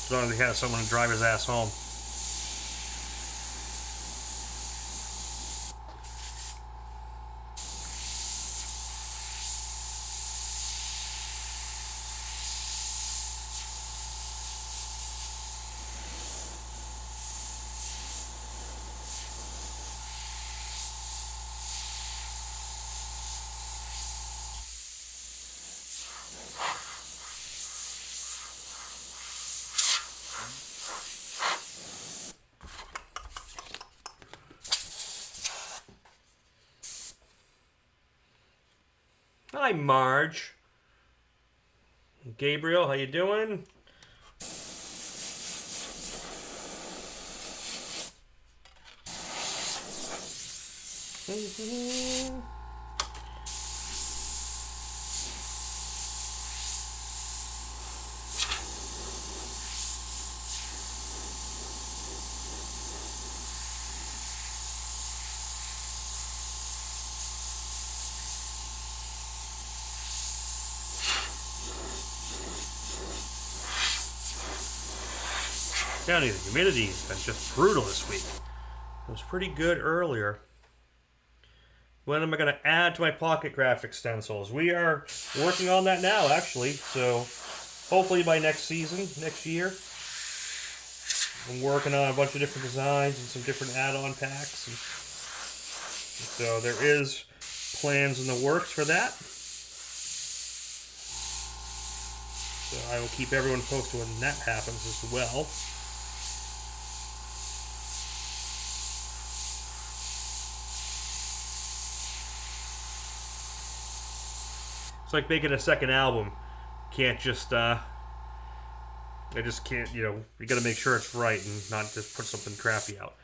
As long as he has someone to drive his ass home. Hi, Marge. Gabriel, how you doing? Down here, the humidity has been just brutal this week. It was pretty good earlier. When am I going to add to my pocket graphic stencils? We are working on that now, actually. So hopefully by next season, next year. I'm working on a bunch of different designs and some different add-on packs. And so there is plans in the works for that. So I will keep everyone posted when that happens as well. It's like making a second album. Can't just, I just can't, you gotta make sure it's right and not just put something crappy out.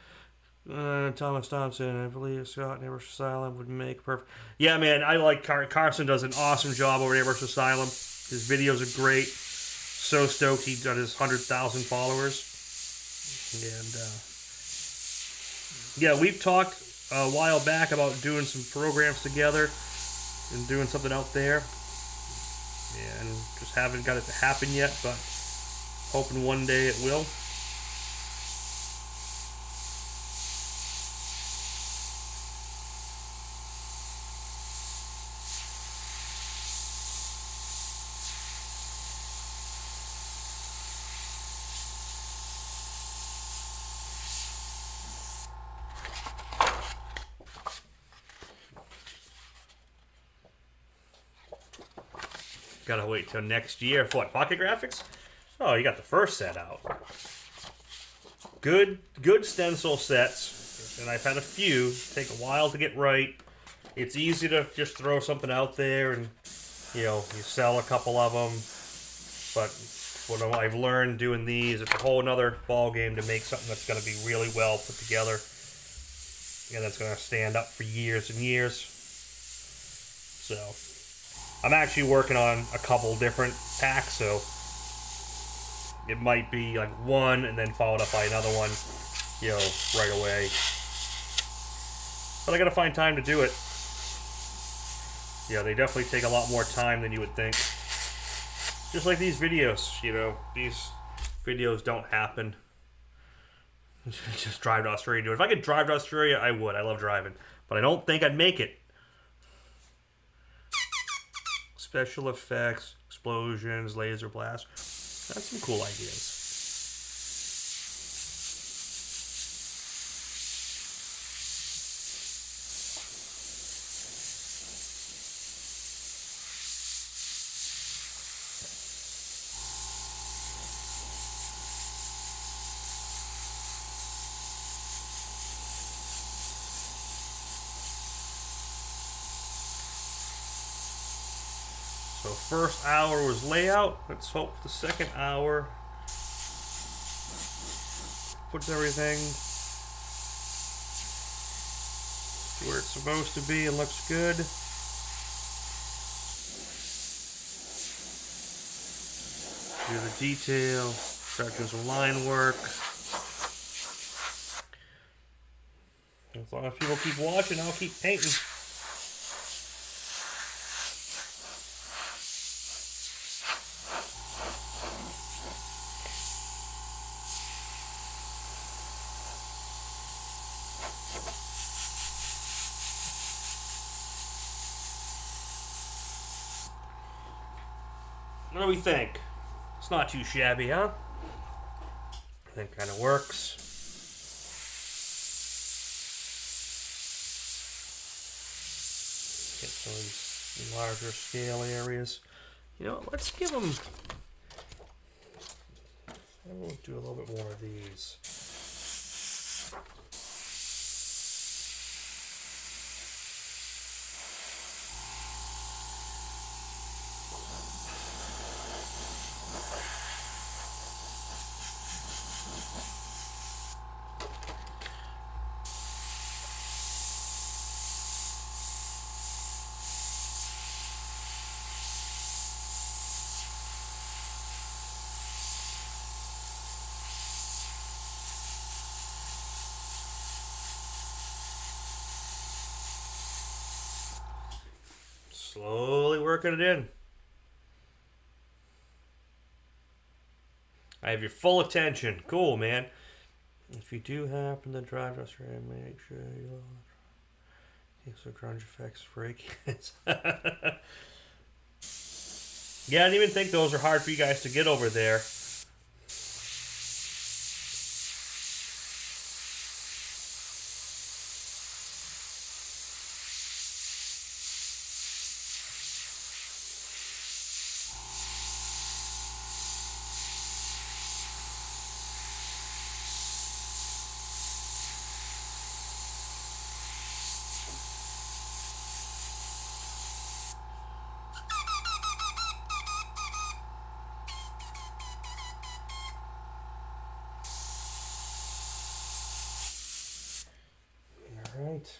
Thomas Thompson, I believe Scott and Airbrush Asylum would make perfect. Yeah, man, I like Carson does an awesome job over at Airbrush Asylum. His videos are great. So stoked he got his 100,000 followers. And, yeah, we've talked a while back about doing some programs together and doing something out there, and just haven't got it to happen yet, but hoping one day it will. Gotta wait till next year for what, pocket graphics? Oh, you got the first set out. Good stencil sets, and I've had a few. Take a while to get right. It's easy to just throw something out there and, you sell a couple of them. But what I've learned doing these, it's a whole nother ball game to make something that's going to be really well put together. And that's going to stand up for years and years. So I'm actually working on a couple different packs, so it might be like one and then followed up by another one, right away. But I gotta find time to do it. Yeah, they definitely take a lot more time than you would think. Just like these videos, these videos don't happen. Just drive to Australia and do it. If I could drive to Australia, I would. I love driving. But I don't think I'd make it. Special effects, explosions, laser blasts. That's some cool ideas. So first hour was layout. Let's hope the second hour puts everything where it's supposed to be and looks good. Do the detail, start doing some line work. As long as people keep watching, I'll keep painting. What do we think? It's not too shabby, huh? I think kind of works. Get some of these larger scale areas. You know, let's give them. We'll do a little bit more of these. Slowly working it in. I have your full attention. Cool, man. If you do happen to drive us around, make sure you so grunge effects freak. Yeah, I didn't even think those are hard for you guys to get over there. Right.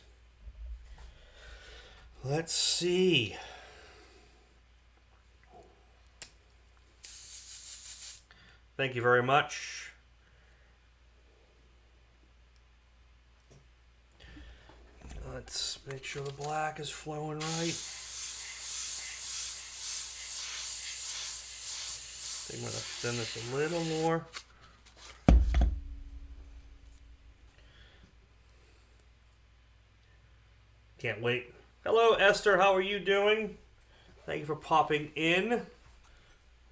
Let's see. Thank you very much. Let's make sure the black is flowing right. I'm going to thin this a little more. Can't wait. Hello, Esther. How are you doing? Thank you for popping in.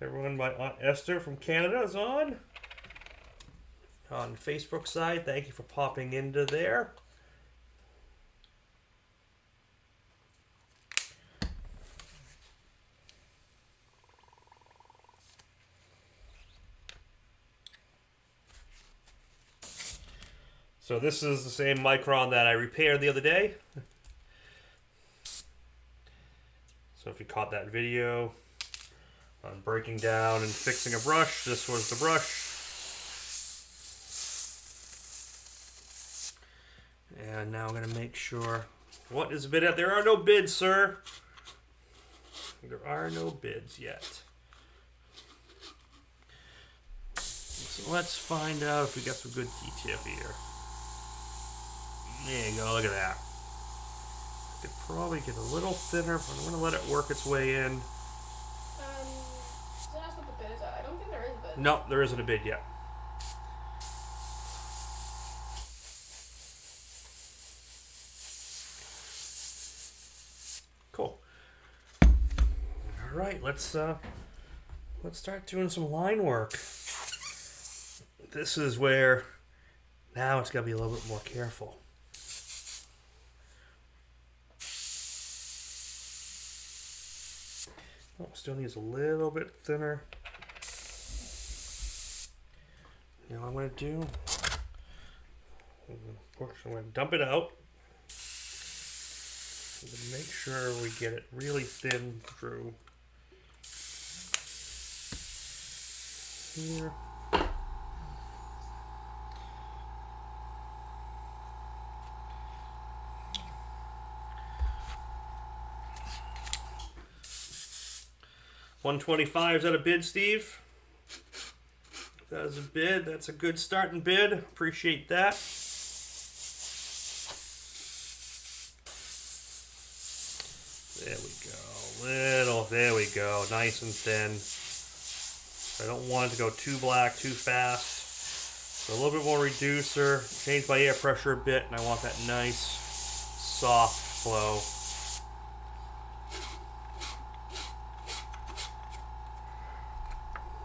Everyone, my Aunt Esther from Canada is on Facebook side. Thank you for popping into there. So this is the same micron that I repaired the other day. So if you caught that video on breaking down and fixing a brush, this was the brush. And now I'm going to make sure. What is the bid at? There are no bids, sir. There are no bids yet. So let's find out if we got some good detail here. There you go, look at that. Could probably get a little thinner, but I'm going to let it work its way in. Does it ask what the bid is at? I don't think there is a bid. No, there isn't a bid yet. Cool. All right, let's start doing some line work. This is where now it's got to be a little bit more careful. Oh, still needs a little bit thinner. You know what I'm going to do? I'm going to dump it out. I'm going to make sure we get it really thin through here. $125, is that a bid, Steve? If that is a bid, that's a good starting bid. Appreciate that. There we go. There we go. Nice and thin. I don't want it to go too black too fast. So a little bit more reducer. Change my air pressure a bit, and I want that nice, soft flow.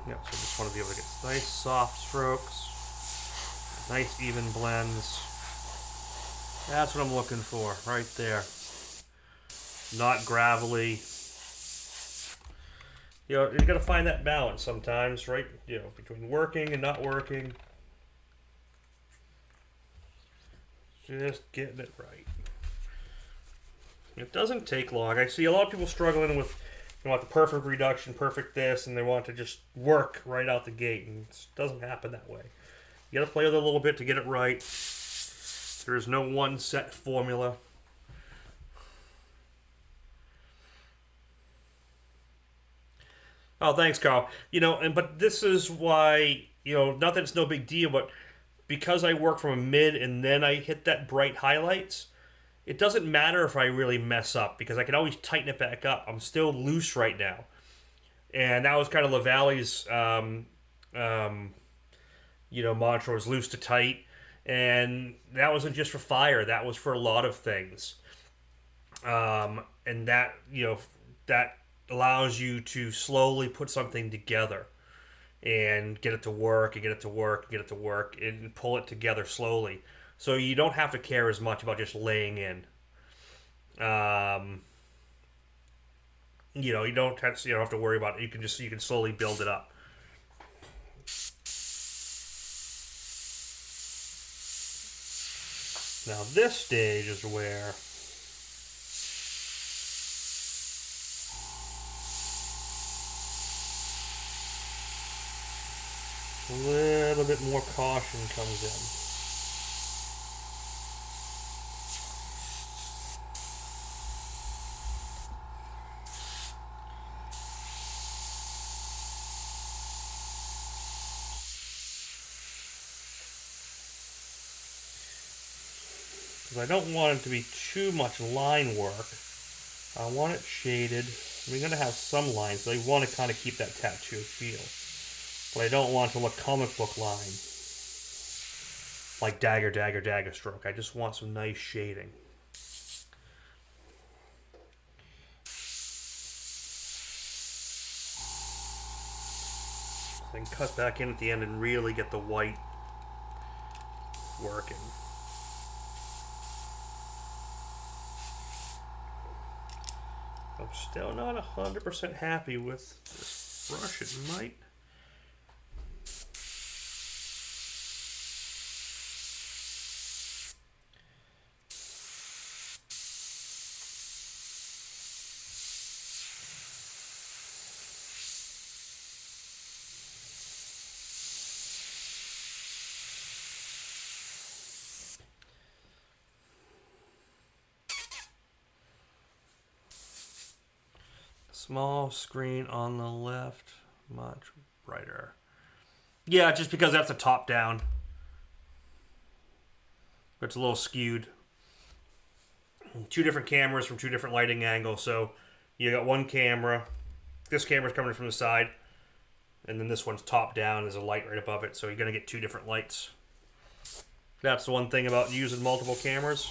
Yep, so I just want to be able to get nice, soft strokes, nice, even blends. That's what I'm looking for, right there. Not gravelly. You know, you got to find that balance sometimes, right? You know, between working and not working. Just getting it right. It doesn't take long. I see a lot of people struggling with, you want the perfect reduction, perfect this, and they want to just work right out the gate, and it doesn't happen that way. You got to play with it a little bit to get it right. There is no one set formula. Oh, thanks, Carl. You know, but this is why, you know, not that it's no big deal, but because I work from a mid and then I hit that bright highlights, it doesn't matter if I really mess up because I can always tighten it back up. I'm still loose right now. And that was kind of LaValle's, you know, mantra was loose to tight. And that wasn't just for fire. That was for a lot of things. And that, you know, that allows you to slowly put something together and get it to work and get it to work and get it to work and pull it together slowly. So you don't have to care as much about just laying in. You know, you don't have to worry about it. You can slowly build it up. Now this stage is where a little bit more caution comes in. Because I don't want it to be too much line work. I want it shaded. We're going to have some lines, so I want to kind of keep that tattoo feel. But I don't want it to look comic book line. Like dagger, dagger, dagger stroke. I just want some nice shading. Then cut back in at the end and really get the white working. I'm still not 100% happy with this brush. It might. Small screen on the left, much brighter. Yeah, just because that's a top down. It's a little skewed. Two different cameras from two different lighting angles. So you got one camera. This camera's coming from the side. And then this one's top down. There's a light right above it. So you're going to get two different lights. That's the one thing about using multiple cameras.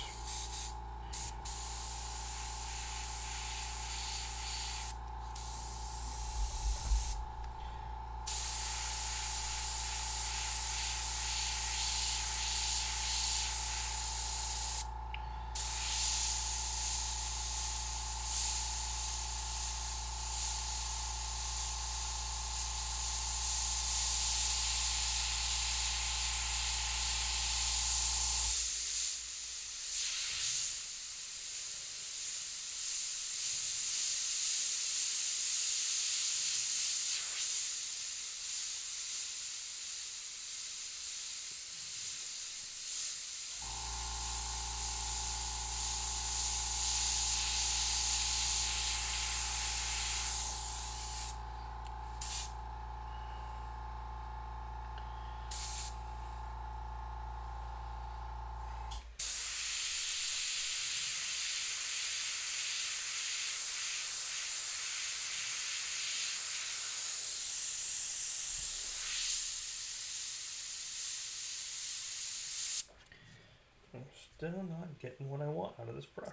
I'm still not getting what I want out of this brush.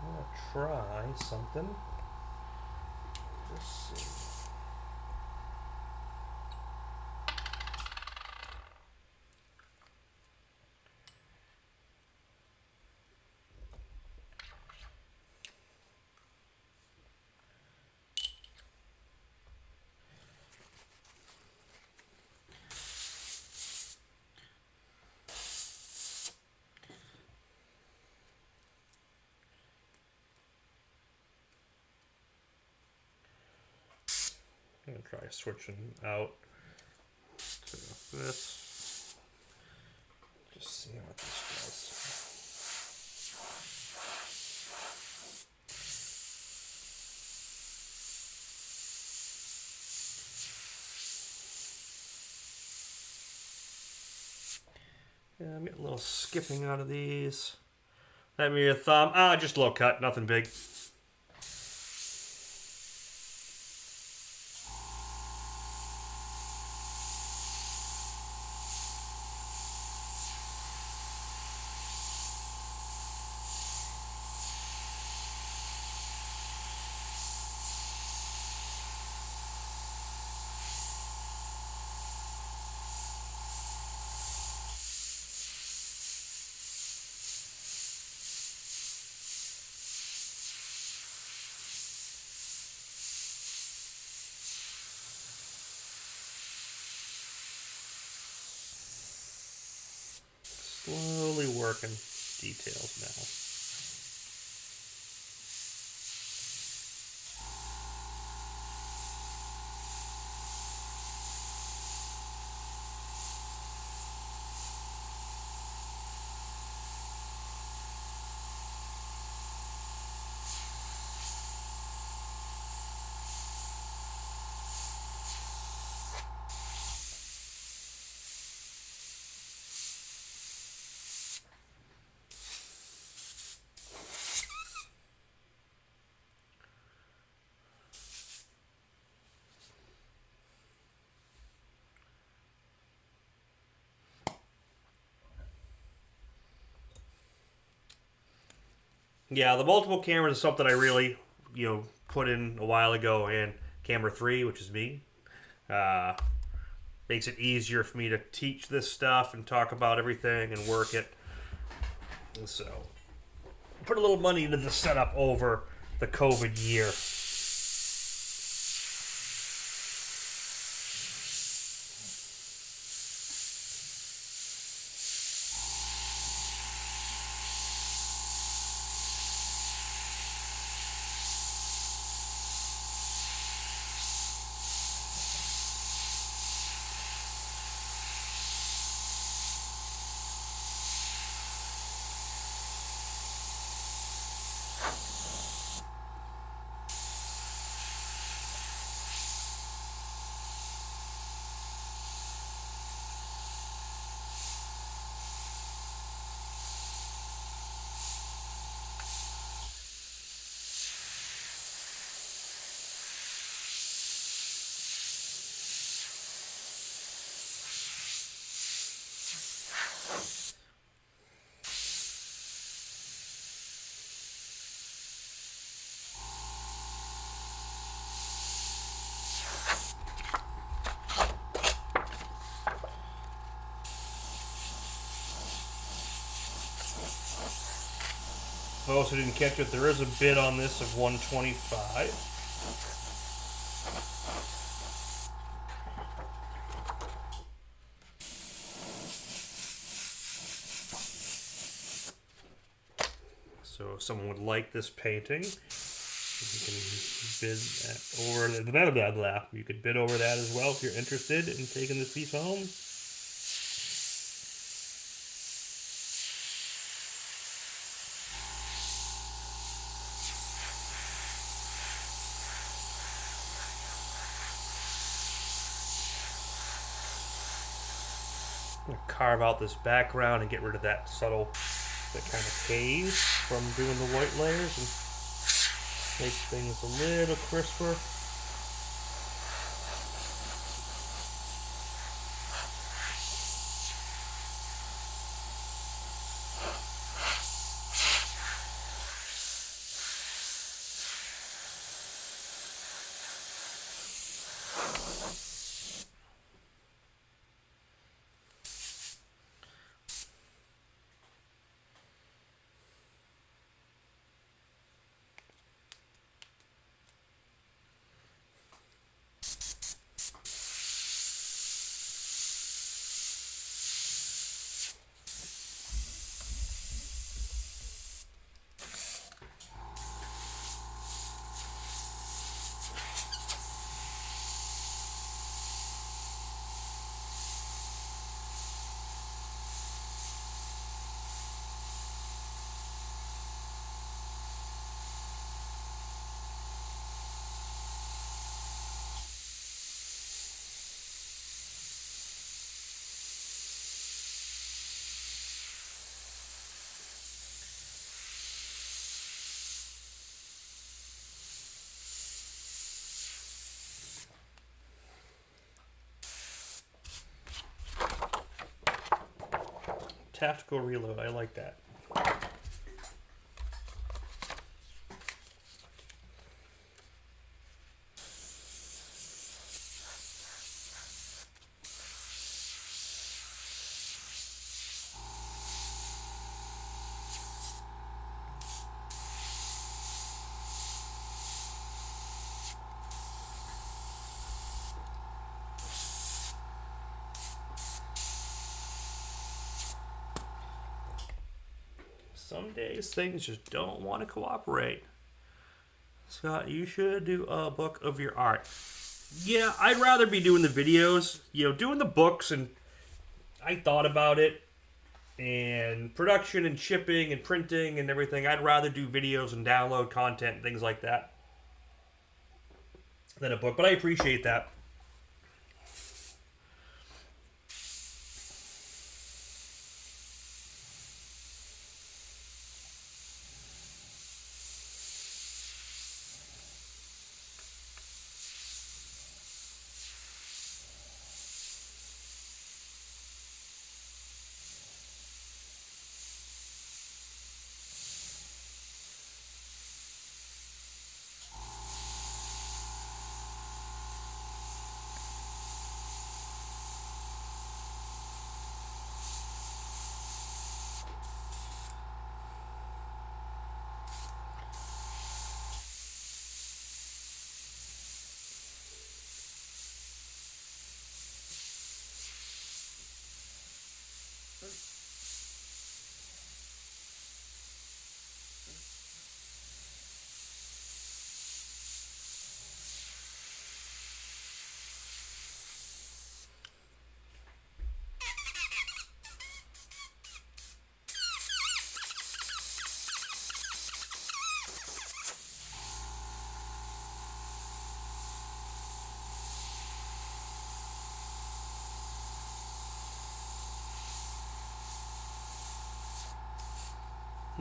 I'm gonna try something. Let's see. I'm gonna try switching out to this. Just see what this does. Yeah, I'm getting a little skipping out of these. Let me your thumb. Ah, just a little cut, nothing big. Slowly working details now. Yeah, the multiple cameras is something I really, put in a while ago, and camera 3, which is me, makes it easier for me to teach this stuff and talk about everything and work it. And so, put a little money into the setup over the COVID year. For those who didn't catch it, there is a bid on this of $125. So if someone would like this painting, you can bid over blah, blah, blah. You could bid over that as well if you're interested in taking this piece home. I'm going to carve out this background and get rid of that kind of haze from doing the white layers and make things a little crisper. tactical reload. I like that. Some days things just don't want to cooperate. Scott, you should do a book of your art. Yeah, I'd rather be doing the videos, doing the books, and I thought about it, and production and shipping and printing and everything. I'd rather do videos and download content and things like that than a book, but I appreciate that.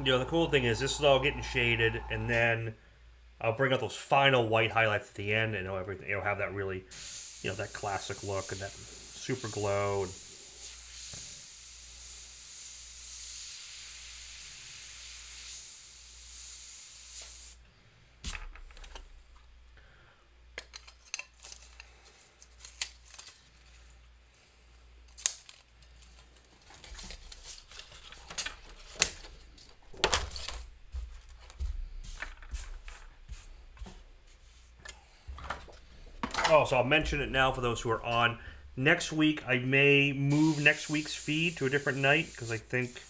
The cool thing is this is all getting shaded, and then I'll bring out those final white highlights at the end, and it'll have that really, that classic look and that super glow. And oh, so I'll mention it now for those who are on. Next week, I may move next week's feed to a different night because I think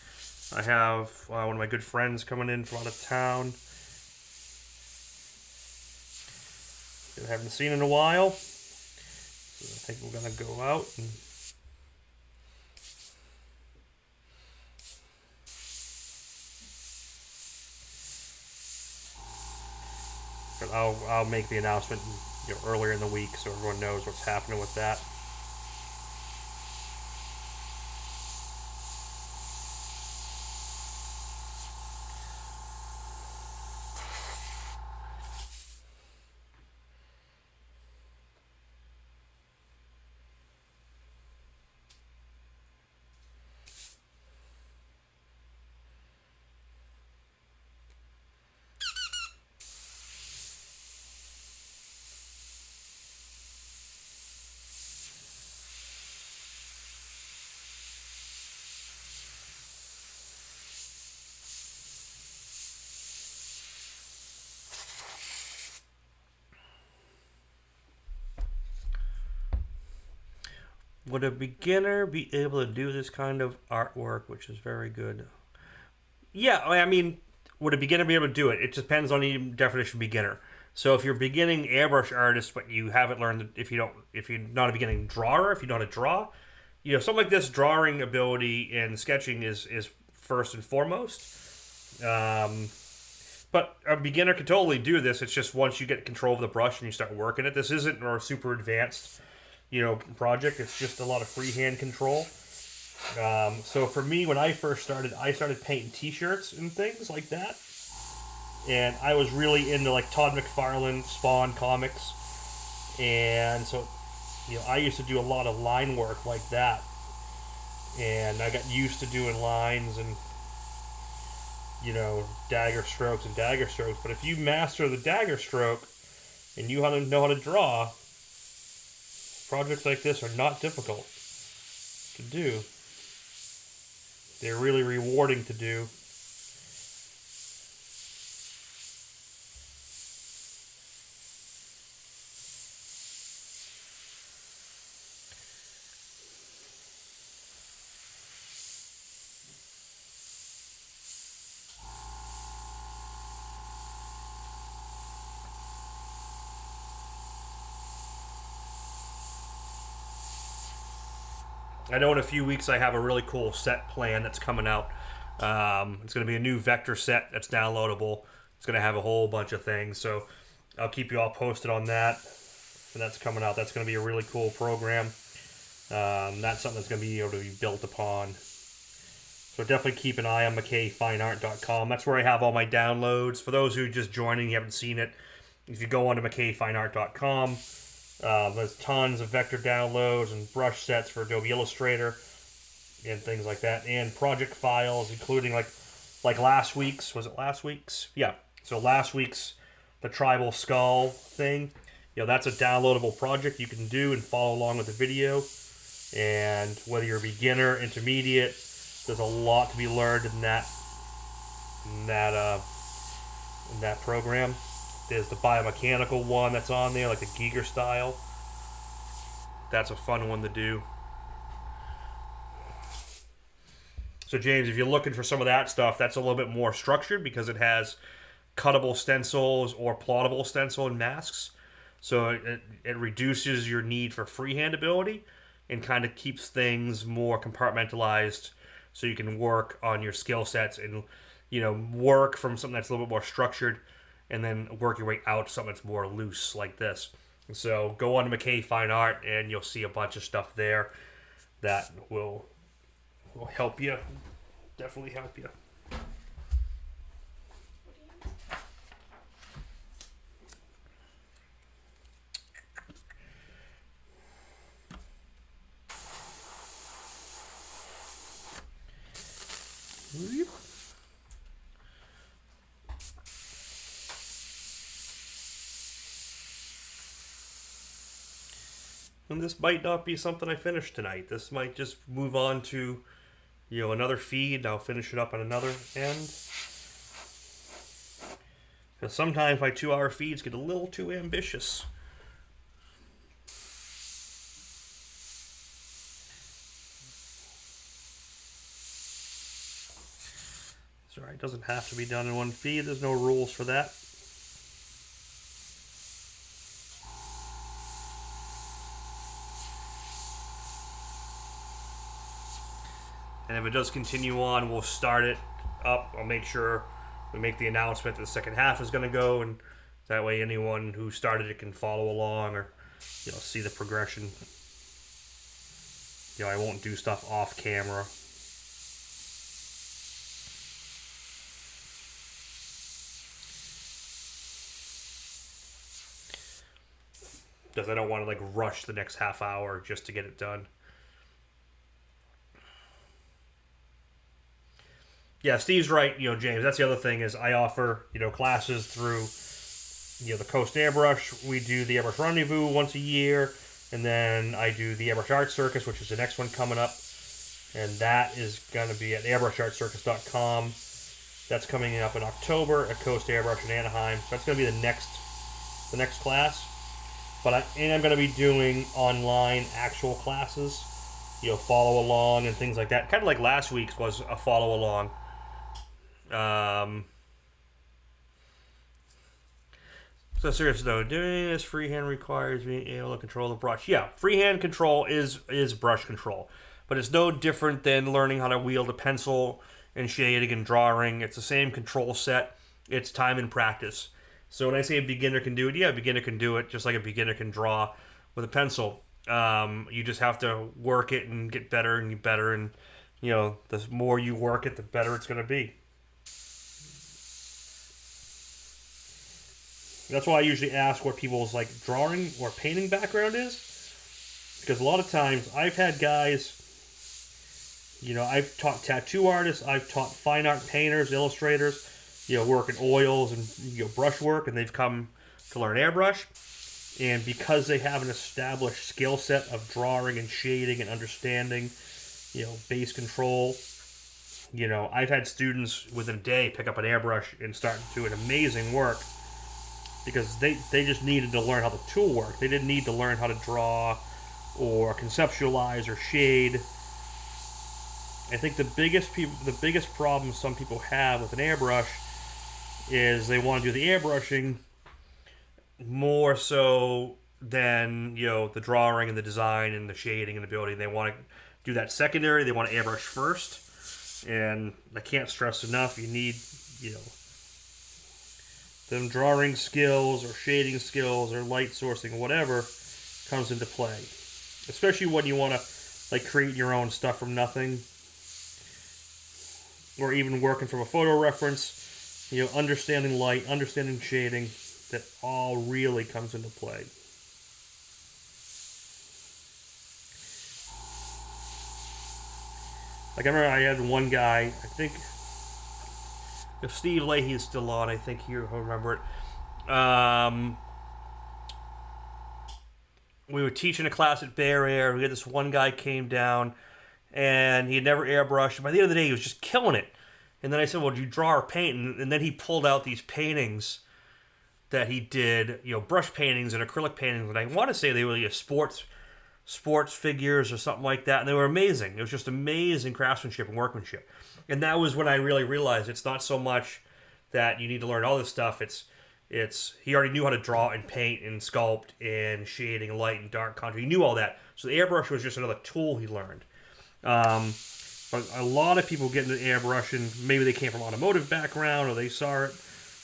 I have one of my good friends coming in from out of town that I haven't seen in a while. So I think we're going to go out and I'll make the announcement earlier in the week so everyone knows what's happening with that. Would a beginner be able to do this kind of artwork, which is very good? Yeah, I mean, would a beginner be able to do it? It depends on the definition of beginner. So if you're a beginning airbrush artist, but you haven't learned, if you're not a beginning drawer, if you know how to draw, something like this, drawing ability and sketching is first and foremost. But a beginner can totally do this. It's just once you get control of the brush and you start working it. This isn't a super advanced project. It's just a lot of freehand control. So for me, when I first started, I started painting t-shirts and things like that. And I was really into like Todd McFarlane, Spawn comics. And so, I used to do a lot of line work like that. and I got used to doing lines and, you know, dagger strokes and dagger strokes. But if you master the dagger stroke and you know how to draw, projects like this are not difficult to do. They're really rewarding to do. I know in a few weeks I have a really cool set plan that's coming out. It's going to be a new vector set that's downloadable. It's going to have a whole bunch of things, so I'll keep you all posted on that. And that's coming out. That's going to be a really cool program. That's something that's going to be able to be built upon. So definitely keep an eye on McKayFineArt.com. That's where I have all my downloads. For those who are just joining, you haven't seen it, if you go on to McKayFineArt.com, there's tons of vector downloads and brush sets for Adobe Illustrator and things like that, and project files, including like last week's. Was it last week's? Yeah. So last week's the tribal skull thing. You know, that's a downloadable project you can do and follow along with the video. And whether you're a beginner, intermediate, there's a lot to be learned in that program. There's the biomechanical one that's on there, like the Giger style. That's a fun one to do. So James, if you're looking for some of that stuff, that's a little bit more structured because it has cuttable stencils or plottable stencil and masks. So it reduces your need for freehand ability and kind of keeps things more compartmentalized so you can work on your skill sets and, you know, work from something that's a little bit more structured and then work your way out to something that's more loose like this. And so go on to McKay Fine Art and you'll see a bunch of stuff there that will help you. Definitely help you. And this might not be something I finish tonight. This might just move on to, you know, another feed. I'll finish it up on another end. Because sometimes my 2-hour feeds get a little too ambitious. Sorry, it doesn't have to be done in one feed. There's no rules for that. And if it does continue on, we'll start it up. I'll make sure we make the announcement that the second half is going to go, and that way anyone who started it can follow along or, you know, see the progression. You know, I won't do stuff off camera. Because I don't want to like rush the next half hour just to get it done. Yeah, Steve's right, you know, James. That's the other thing is I offer, you know, classes through, you know, the Coast Airbrush. We do the Airbrush Rendezvous once a year, and then I do the Airbrush Art Circus, which is the next one coming up, and that is going to be at airbrushArtCircus.com. That's coming up in October at Coast Airbrush in Anaheim. So that's going to be the next class. But I'm going to be doing online actual classes, you know, follow along and things like that. Kind of like last week's was a follow along. So serious though, doing this freehand requires being able to control the brush. Yeah, freehand control is brush control, but it's no different than learning how to wield a pencil and shading and drawing. It's the same control set. It's time and practice. So when I say a beginner can do it, yeah, a beginner can do it just like a beginner can draw with a pencil. You just have to work it and get better and get better, and you know, the more you work it, the better it's going to be. That's why I usually ask what people's like drawing or painting background is, because a lot of times I've had guys You know, I've taught tattoo artists, I've taught fine art painters, illustrators, you know, work in oils and, you know, brush work, and they've come to learn airbrush. And because they have an established skill set of drawing and shading and understanding, you know, base control, you know, I've had students within a day pick up an airbrush and start doing amazing work because they just needed to learn how the tool worked. They didn't need to learn how to draw or conceptualize or shade. I think the biggest problem some people have with an airbrush is they want to do the airbrushing more so than, you know, the drawing and the design and the shading and the building. They want to do that secondary. They want to airbrush first. And I can't stress enough, you need, you know, them drawing skills or shading skills or light sourcing, whatever, comes into play. Especially when you want to, like, create your own stuff from nothing. Or even working from a photo reference, you know, understanding light, understanding shading, that all really comes into play. Like, I remember I had one guy, I think, if Steve Leahy is still on, I think he'll remember it. We were teaching a class at Bear Air. We had this one guy came down, and he had never airbrushed. By the end of the day, he was just killing it. And then I said, well, do you draw or paint? And then he pulled out these paintings that he did, you know, brush paintings and acrylic paintings. And I want to say they were sports figures or something like that. And they were amazing. It was just amazing craftsmanship and workmanship. And that was when I really realized it's not so much that you need to learn all this stuff. It's he already knew how to draw and paint and sculpt and shading, light and dark contour. He knew all that. So the airbrush was just another tool he learned. But a lot of people get into airbrushing. Maybe they came from automotive background or they saw it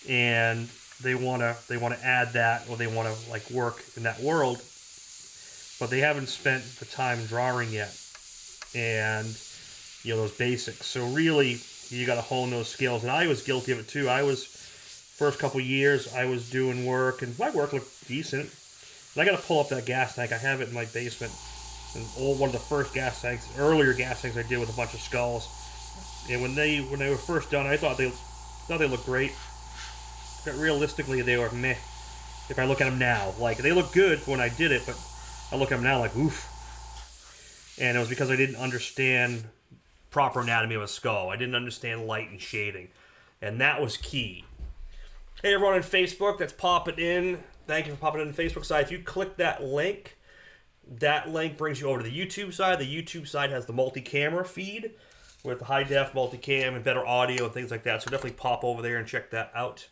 and they want to add that, or they want to, like, work in that world, but they haven't spent the time drawing yet, and, you know, those basics. So really, you got to hone those skills. And I was guilty of it too. First couple years, I was doing work, and my work looked decent. And I got to pull up that gas tank. I have it in my basement. One of the first gas tanks, earlier gas tanks I did with a bunch of skulls. And when they were first done, I thought they looked great. But realistically, they were meh. If I look at them now, like, they look good when I did it, but I look at them now like, oof. And it was because I didn't understand proper anatomy of a skull. I didn't understand light and shading, and that was key. Hey, everyone on Facebook that's popping in, thank you for popping in the Facebook side. If you click that link brings you over to the YouTube side. The YouTube side has the multi-camera feed with high def multicam and better audio and things like that. So definitely pop over there and check that out.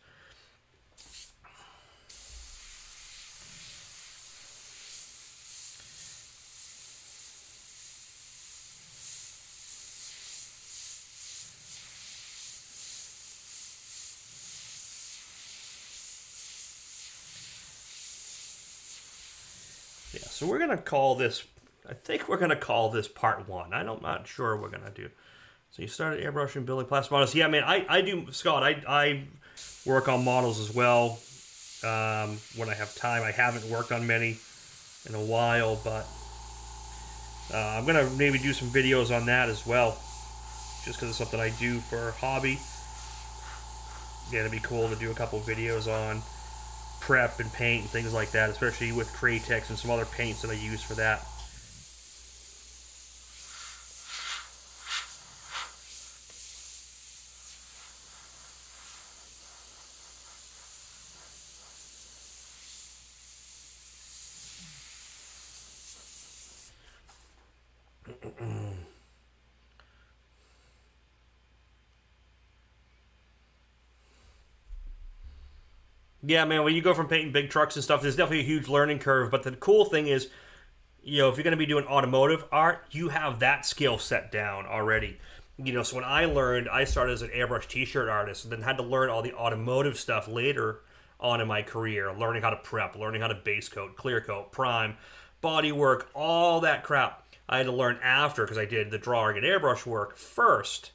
Yeah, so we're going to call this, I think we're going to call this part one. I'm not sure what we're going to do. So you started airbrushing, building plastic models. Yeah, man, I do, Scott, I work on models as well when I have time. I haven't worked on many in a while, but I'm going to maybe do some videos on that as well, just because it's something I do for a hobby. Yeah, it'd be cool to do a couple videos on prep and paint and things like that, especially with Cratex and some other paints that I use for that. Yeah, man, when you go from painting big trucks and stuff, there's definitely a huge learning curve. But the cool thing is, you know, if you're going to be doing automotive art, you have that skill set down already. You know, so when I learned, I started as an airbrush t-shirt artist, and then had to learn all the automotive stuff later on in my career, learning how to prep, learning how to base coat, clear coat, prime, body work, all that crap. I had to learn after, because I did the drawing and airbrush work first.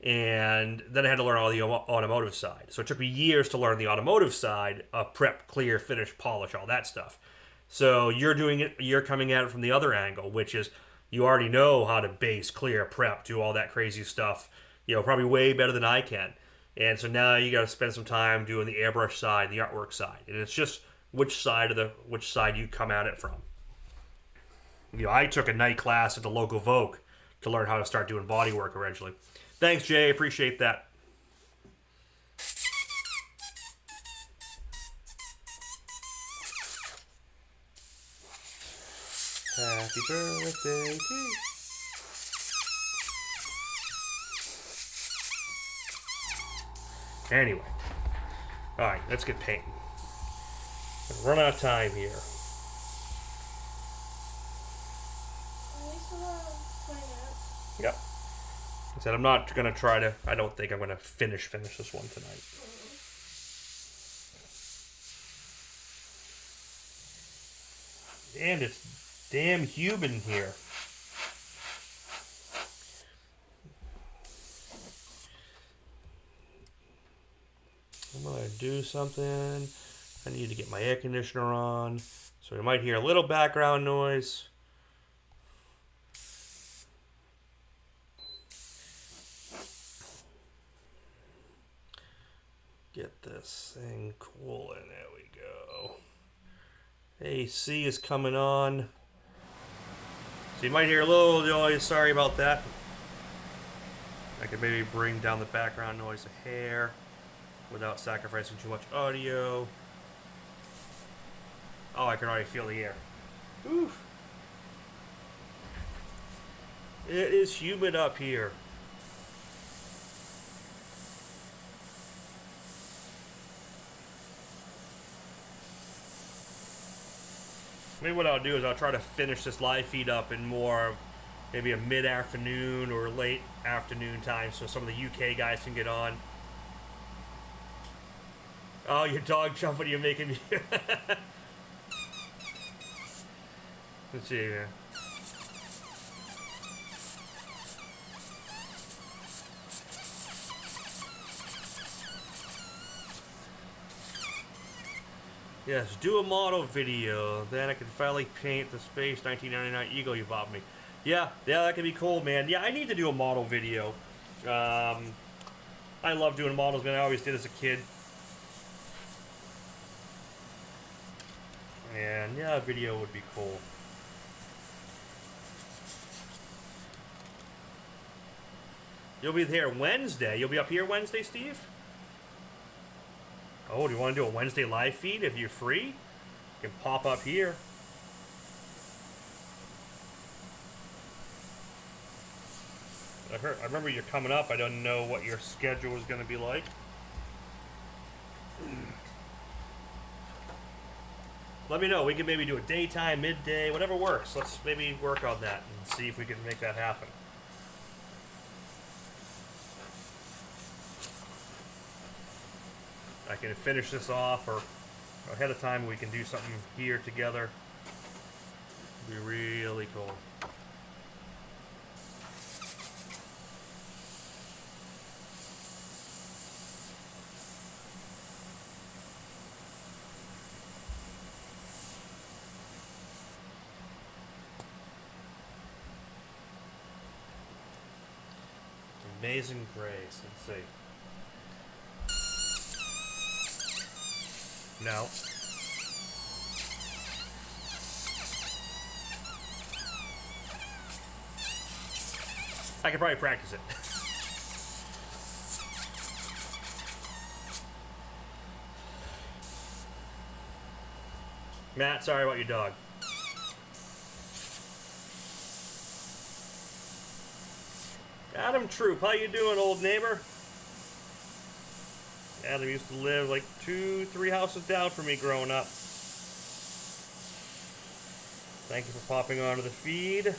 And then I had to learn all the automotive side. So it took me years to learn the automotive side of prep, clear, finish, polish, all that stuff. So you're doing it, you're coming at it from the other angle, which is you already know how to base, clear, prep, do all that crazy stuff. You know, probably way better than I can. And so now you got to spend some time doing the airbrush side, the artwork side, and it's just which side you come at it from. You know, I took a night class at the local Vogue to learn how to start doing body work originally. Thanks, Jay. Appreciate that. Happy birthday to you. Anyway. Alright, let's get painting. Run out of time here. We still have 20 minutes. Yep. I said I'm not going to try to... I don't think I'm going to finish this one tonight. And it's damn humid in here. I'm going to do something. I need to get my air conditioner on. So you might hear a little background noise. Get this thing cooling. There we go. AC is coming on. So you might hear a little noise. Sorry about that. I could maybe bring down the background noise a hair without sacrificing too much audio. Oh, I can already feel the air. Oof. It is humid up here. Maybe what I'll do is I'll try to finish this live feed up in more of maybe a mid-afternoon or late afternoon time so some of the UK guys can get on. Oh, your dog jumping, you're making me... Let's see here. Yes, do a model video. Then I can finally paint the Space 1999 Eagle you bought me. Yeah, that could be cool, man. Yeah, I need to do a model video. I love doing models, man. I always did as a kid. And yeah, a video would be cool. You'll be here Wednesday. You'll be up here Wednesday, Steve? Oh, do you want to do a Wednesday live feed if you're free? You can pop up here. I remember you're coming up. I don't know what your schedule is going to be like. Let me know. We can maybe do a daytime, midday, whatever works. Let's maybe work on that and see if we can make that happen. I can finish this off or ahead of time we can do something here together. It'd be really cool. Amazing Grace. Let's see. No. I could probably practice it. Matt, sorry about your dog. Adam Troop, how you doing, old neighbor? Adam used to live like 2-3 houses down from me growing up. Thank you for popping onto the feed.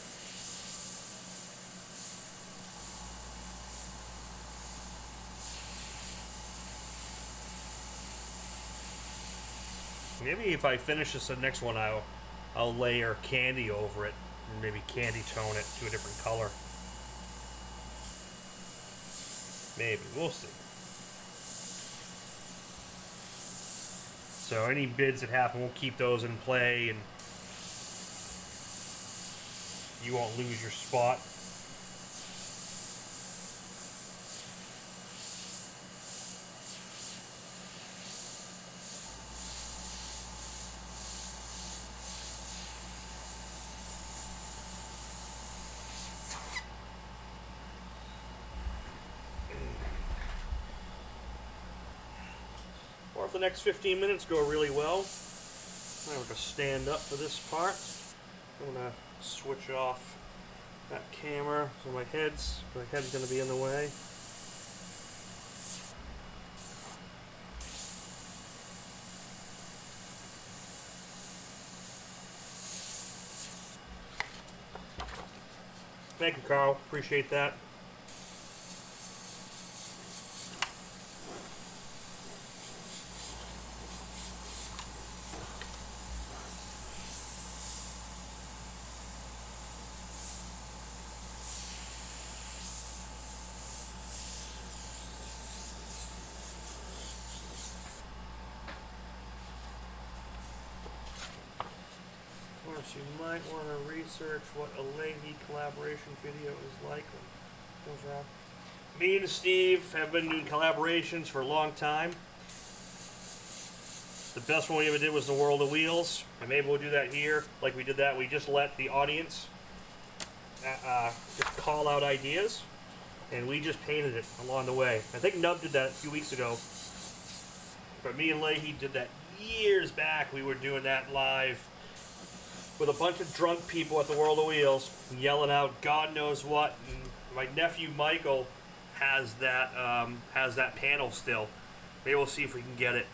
Maybe if I finish this the next one, I'll layer candy over it and maybe candy tone it to a different color. Maybe, we'll see. So any bids that happen, we'll keep those in play and you won't lose your spot. Or if the next 15 minutes go really well, I'm going to stand up for this part. I'm going to switch off that camera so my head's going to be in the way. Thank you, Carl. Appreciate that. Of course, you might want to research what a Leahy collaboration video is like. What goes wrong? Me and Steve have been doing collaborations for a long time. The best one we ever did was the World of Wheels, and maybe we'll do that here. Like we did that, we just let the audience just call out ideas, and we just painted it along the way. I think Nub did that a few weeks ago, but me and Leahy did that years back. We were doing that live with a bunch of drunk people at the World of Wheels, yelling out God knows what. And my nephew Michael has that panel still. Maybe we'll see if we can get it.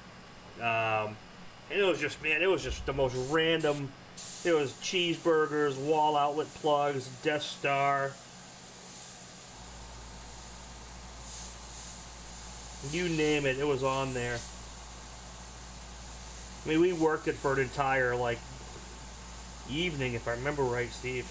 And it was just, man, it was just the most random. It was cheeseburgers, wall outlet plugs, Death Star. You name it, it was on there. I mean, we worked it for an entire, like, evening, if I remember right, Steve.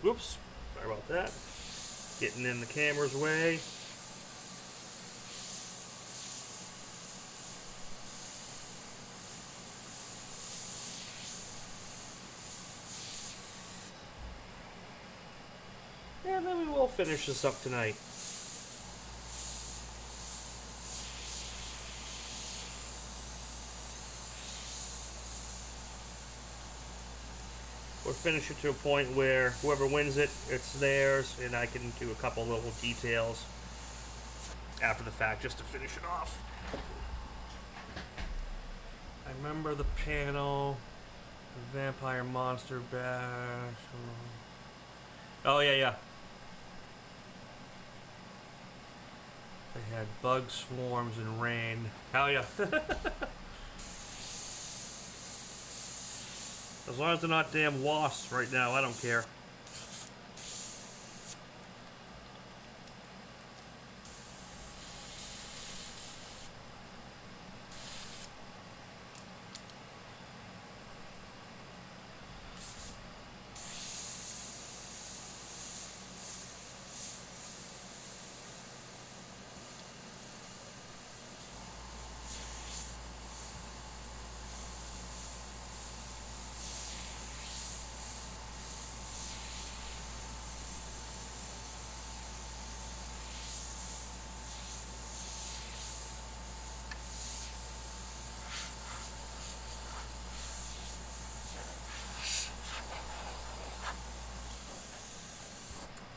Whoops, sorry about that. Getting in the camera's way. And then we will finish this up tonight. We'll finish it to a point where whoever wins it, it's theirs, and I can do a couple little details after the fact just to finish it off. I remember the panel, the Vampire Monster Bash. Oh, yeah. They had bug swarms and rain. Hell yeah. As long as they're not damn wasps right now, I don't care.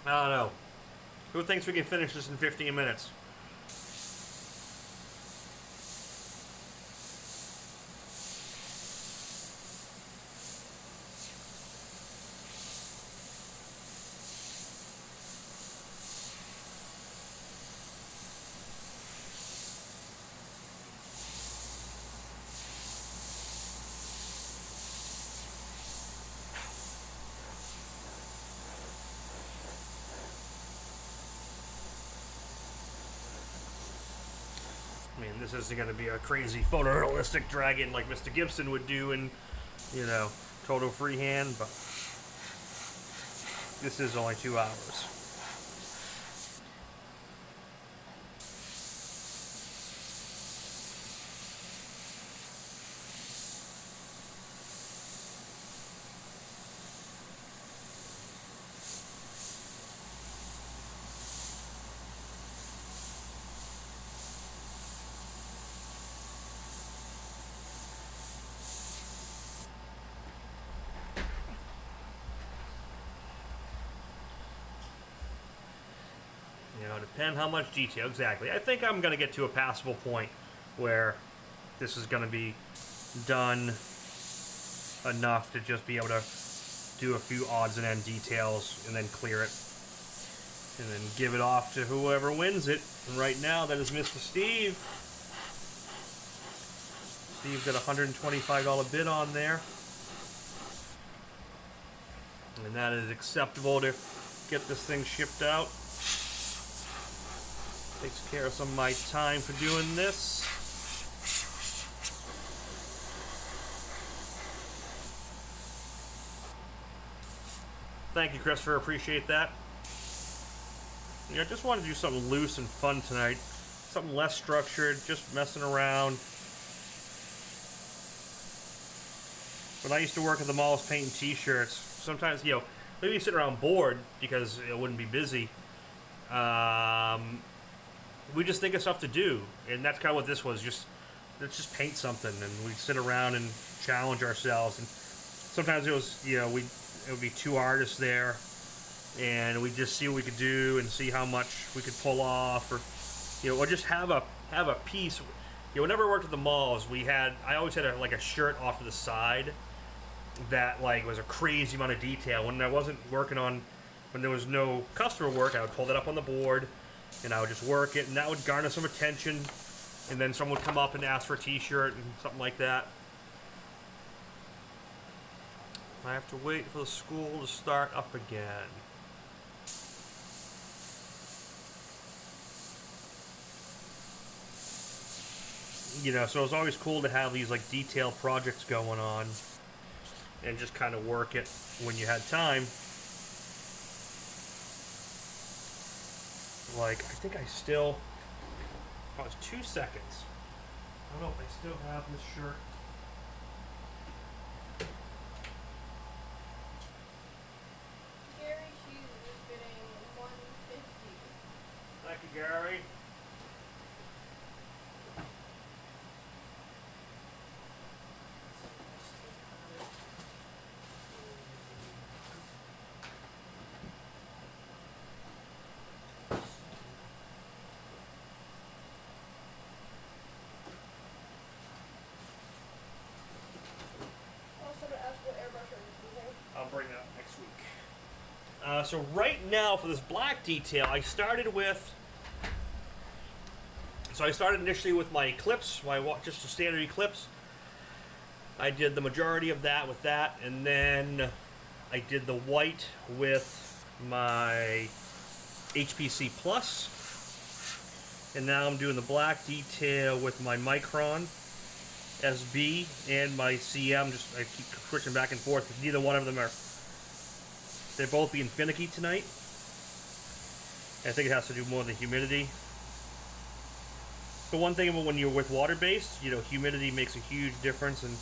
I don't know. Who thinks we can finish this in 15 minutes? This isn't going to be a crazy photorealistic dragon like Mr. Gibson would do in, you know, total freehand, but this is only 2 hours. You know, depend how much detail. Exactly. I think I'm going to get to a passable point where this is going to be done enough to just be able to do a few odds and end details and then clear it. And then give it off to whoever wins it. And right now, that is Mr. Steve. Steve's got a $125 bid on there. And that is acceptable to get this thing shipped out. Takes care of some of my time for doing this. Thank you, Christopher. Appreciate that. Yeah, I just wanted to do something loose and fun tonight. Something less structured, just messing around. When I used to work at the malls painting t-shirts, sometimes, you know, maybe sit around bored because it wouldn't be busy. We just think of stuff to do, and that's kind of what this was. Let's just paint something, and we'd sit around and challenge ourselves. And sometimes it was, you know, it would be 2 artists there, and we'd just see what we could do and see how much we could pull off, or, you know, or just have a piece. You know, whenever I worked at the malls, I always had like a shirt off to the side that like was a crazy amount of detail. When I wasn't working on, when there was no customer work, I would pull that up on the board. And I would just work it, and that would garner some attention, and then someone would come up and ask for a t-shirt and something like that. I have to wait for the school to start up again. You know, so it's always cool to have these like detailed projects going on and just kind of work it when you had time. Like, I think I still, oh, it's 2 seconds. I don't know if I still have this shirt. Gary Hughes is bidding $150. Thank you, Gary. I'll bring that up next week. So right now for this black detail, I started initially with my eclipse, just a standard eclipse. I did the majority of that with that, and then I did the white with my HPC Plus, and now I'm doing the black detail with my Micron SB and my CM. I keep switching back and forth because neither one of them they're both being finicky tonight. I think it has to do more with the humidity. The one thing about when you're with water-based, you know, humidity makes a huge difference, and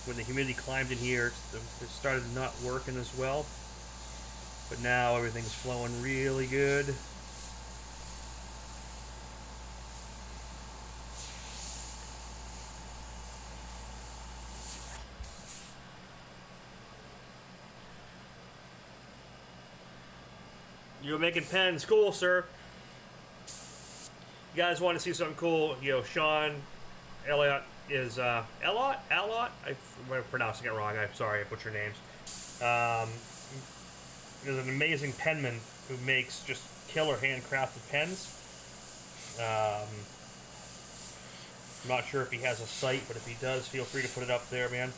when the humidity climbed in here, it started not working as well. But now everything's flowing really good. You're making pens. Cool, sir. You guys want to see something cool? You know, Sean Elliott is, Elliott? I'm pronouncing it wrong. I'm sorry, I butchered names. There's an amazing penman who makes just killer handcrafted pens. I'm not sure if he has a site, but if he does, feel free to put it up there, man.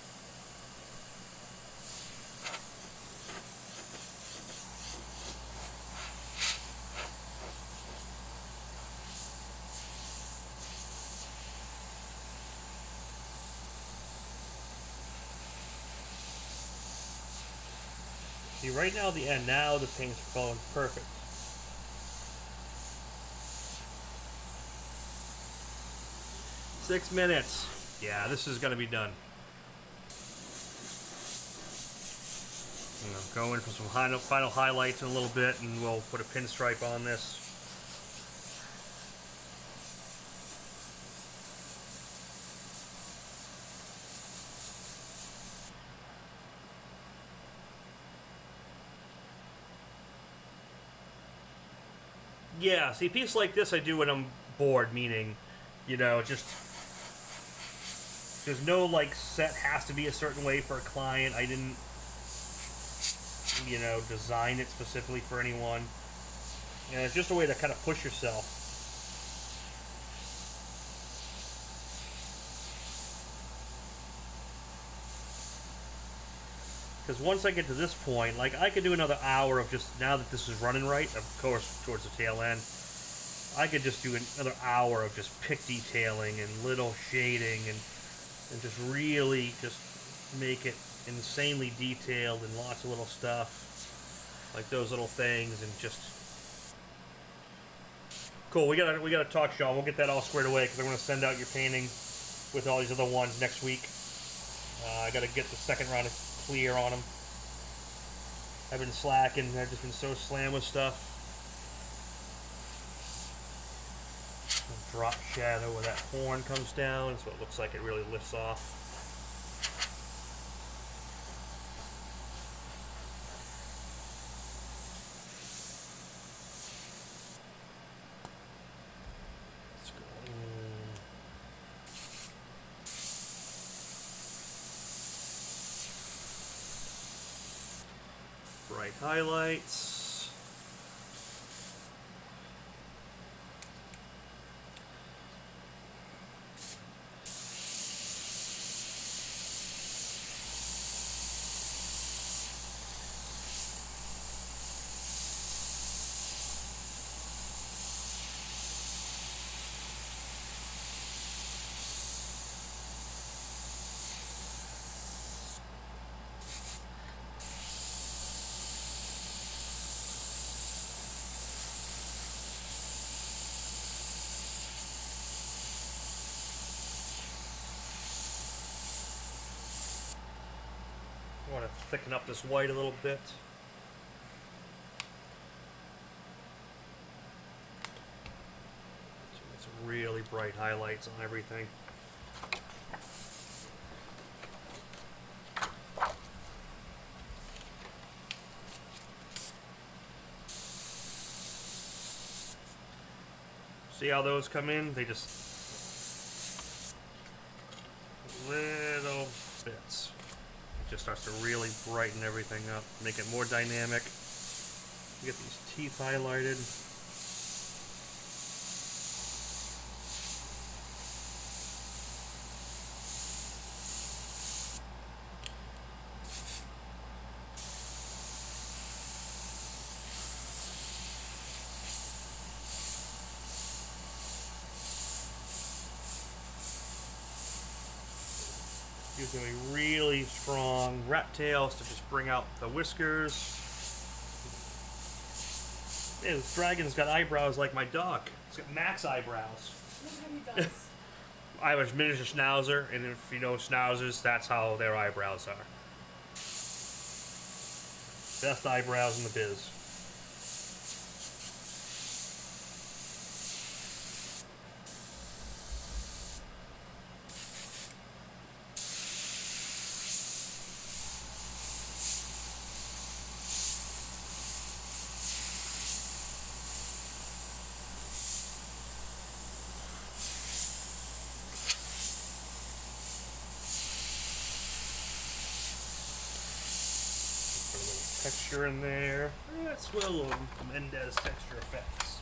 See, right now the end, now the paint's falling perfect. Six minutes. Yeah, this is gonna be done. Go in for some final highlights in a little bit, and we'll put a pinstripe on this. Yeah, see, a piece like this I do when I'm bored, meaning, you know, just, there's no, like, set has to be a certain way for a client. I didn't, you know, design it specifically for anyone. And it's just a way to kind of push yourself. Because once I get to this point, like, I could do another hour of just, now that this is running right, of course, towards the tail end, I could just do another hour of just pick detailing and little shading and just really just make it insanely detailed and lots of little stuff, like those little things, and just... Cool, we gotta talk, Sean. We'll get that all squared away, because I'm going to send out your painting with all these other ones next week. I gotta get the second round of clear on them. I've been slacking. I've just been so slammed with stuff. Drop shadow where that horn comes down, so it looks like it really lifts off. Let's go in. Bright highlights. I want to thicken up this white a little bit. So get some really bright highlights on everything. See how those come in? They just... little bits. It just starts to really brighten everything up, make it more dynamic. You get these teeth highlighted. Using a really strong rat tails to just bring out the whiskers. Hey, this dragon's got eyebrows like my dog. It's got max eyebrows. He does. I have a miniature schnauzer, and if you know schnauzers, that's how their eyebrows are. Best eyebrows in the biz. Texture in there. That's a little Mendez texture effects.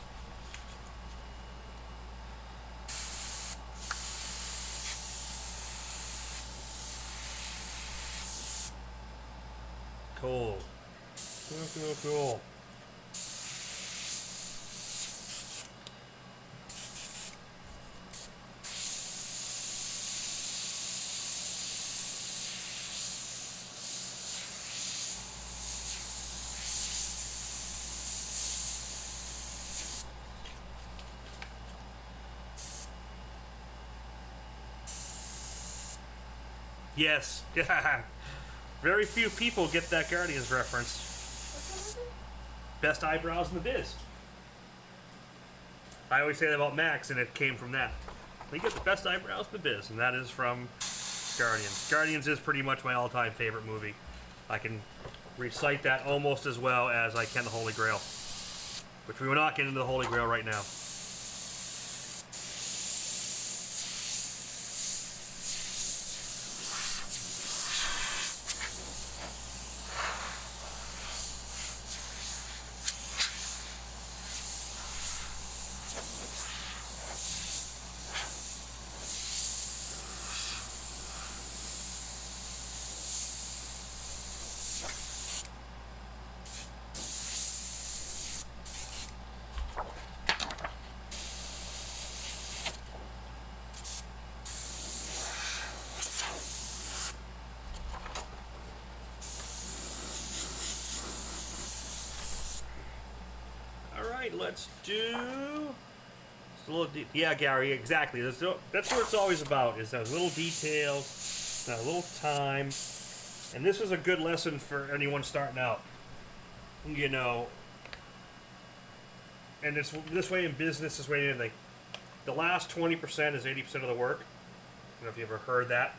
Cool. Cool. Yes. Very few people get that Guardians reference. What's that? Best eyebrows in the biz. I always say that about Max, and it came from that. We get the best eyebrows in the biz, and that is from Guardians. Guardians is pretty much my all-time favorite movie. I can recite that almost as well as I can the Holy Grail. Which we will not get into the Holy Grail right now. Let's do just a little yeah, Gary, exactly. That's what it's always about, is those little details, that little time. And this is a good lesson for anyone starting out. You know, and it's this way in business, this way in anything. The last 20% is 80% of the work. I don't know if you ever heard that.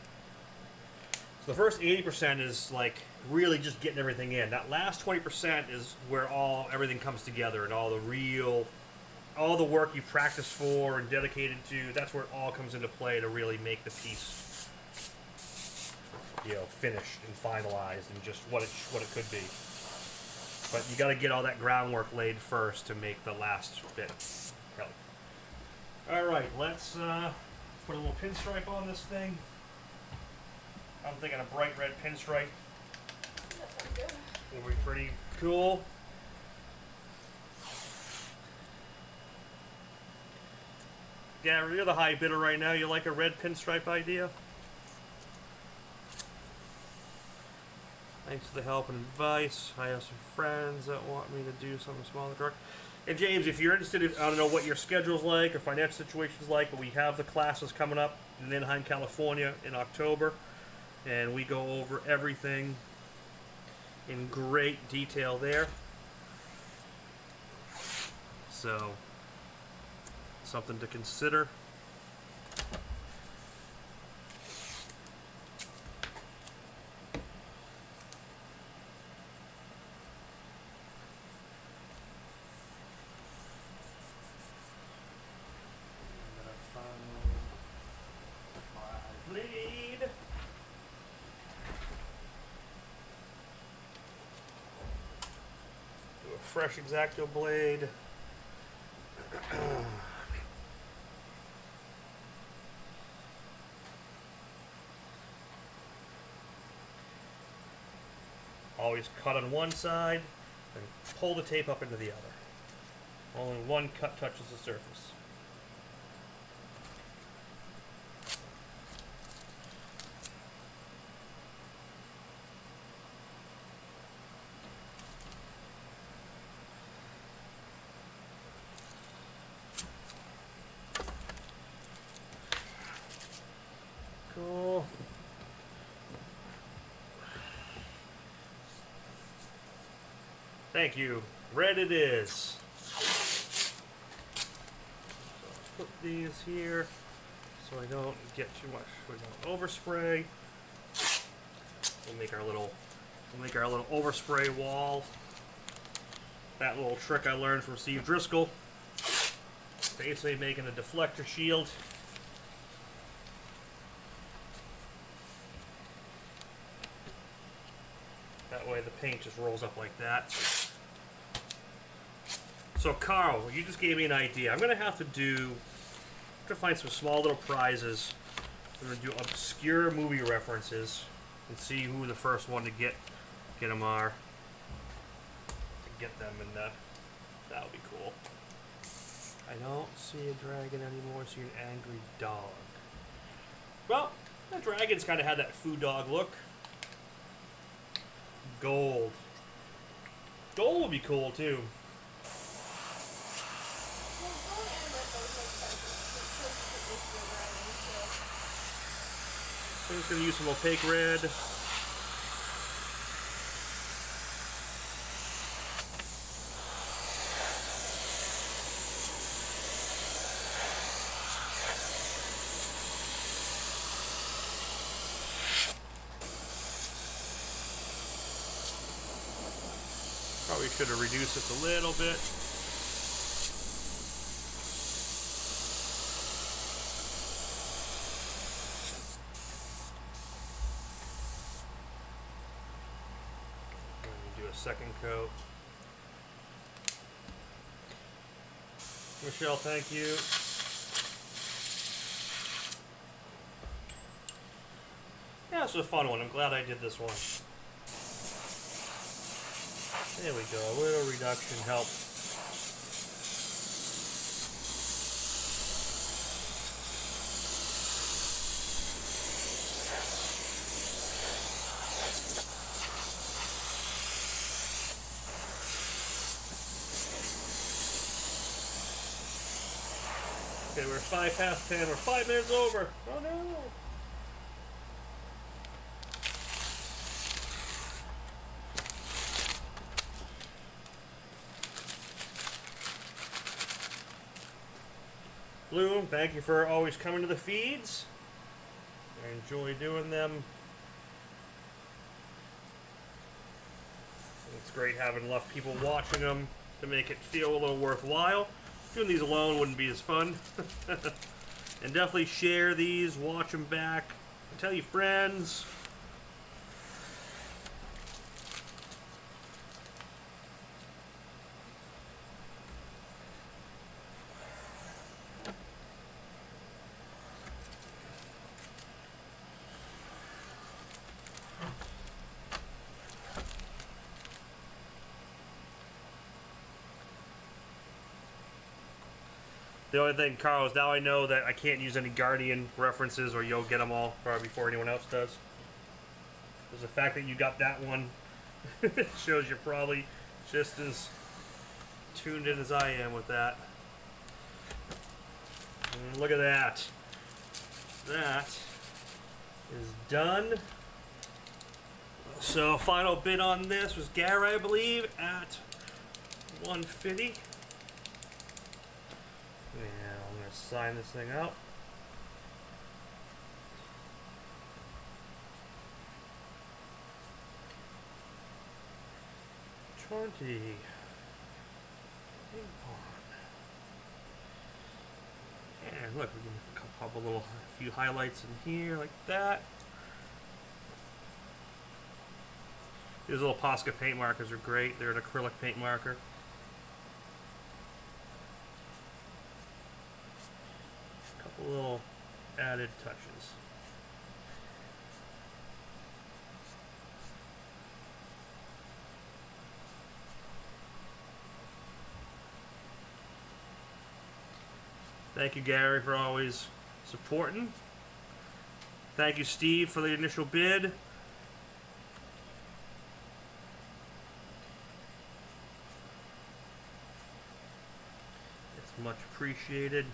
So the first 80% is like really just getting everything in. That last 20% is where everything comes together, and all the work you've practiced for and dedicated to, that's where it all comes into play to really make the piece, finished and finalized and just what it could be. But you got to get all that groundwork laid first to make the last bit. All right, let's put a little pinstripe on this thing. I'm thinking a bright red pinstripe. That sounds good. Will be pretty cool. Yeah, you're the high bidder right now. You like a red pinstripe idea? Thanks for the help and advice. I have some friends that want me to do something small and dark. And James, if you're interested, I don't know what your schedule's like or financial situation's like, but we have the classes coming up in Anaheim, California in October. And we go over everything in great detail there. So, something to consider. Bleed. Do a fresh X-Acto blade. Always cut on one side and pull the tape up into the other. Only one cut touches the surface. Cool. Thank you. Red it is. So put these here so I don't get too much. We don't overspray. We'll make our little overspray wall. That little trick I learned from Steve Driscoll. Basically making a deflector shield. That way the paint just rolls up like that. So Carl, you just gave me an idea. I'm gonna have to find some small little prizes. I'm gonna do obscure movie references and see who the first one to get them are. To get them, and that would be cool. I don't see a dragon anymore. I see an angry dog. Well, that dragon's kind of had that food dog look. Gold. Gold would be cool too. I'm just going to use some opaque red. Probably should have reduced this a little bit. Do a second coat. Michelle, thank you. Yeah, this was a fun one. I'm glad I did this one. There we go. A little reduction helps. Okay, we're 10:05. We're 5 minutes over. Oh no! Bloom, thank you for always coming to the feeds. I enjoy doing them. It's great having enough people watching them to make it feel a little worthwhile. Doing these alone wouldn't be as fun. And definitely share these, watch them back, tell your friends. The only thing, Carl, is now I know that I can't use any Guardian references, or you'll get them all probably before anyone else does. Because the fact that you got that one shows you're probably just as tuned in as I am with that. And look at that. That is done. So final bid on this was Gary, I believe, at $150. Yeah, I'm going to sign this thing out. $20. And look, we can pop a few highlights in here like that. These little Posca paint markers are great. They're an acrylic paint marker. Little added touches. Thank you, Gary, for always supporting. Thank you, Steve, for the initial bid. It's much appreciated.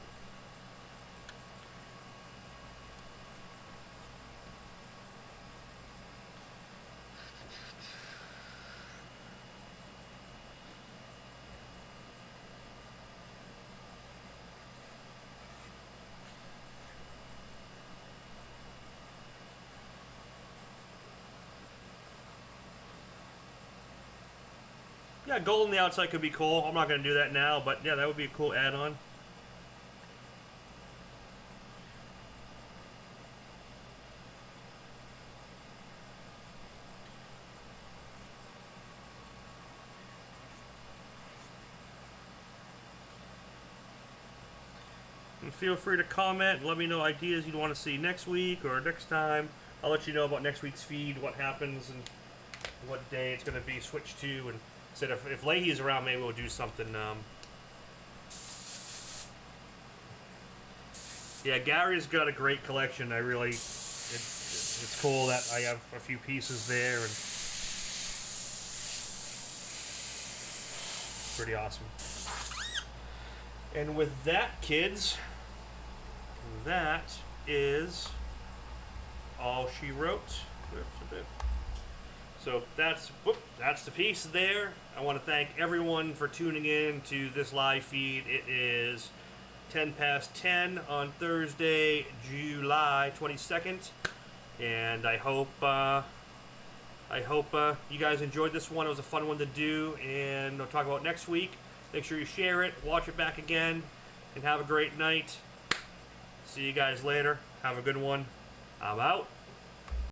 Yeah, gold on the outside could be cool. I'm not going to do that now, but yeah, that would be a cool add-on. And feel free to comment and let me know ideas you'd want to see next week or next time. I'll let you know about next week's feed, what happens, and what day it's going to be switched to. And said if Leahy's around, maybe we'll do something. Yeah, Gary's got a great collection. I really, it's cool that I have a few pieces there, and pretty awesome. And with that, kids, that is all she wrote. So that's the piece there. I want to thank everyone for tuning in to this live feed. It is 10 past 10 on Thursday, July 22nd, and I hope you guys enjoyed this one. It was a fun one to do, and I'll talk about next week. Make sure you share it, watch it back again, and have a great night. See you guys later. Have a good one. I'm out.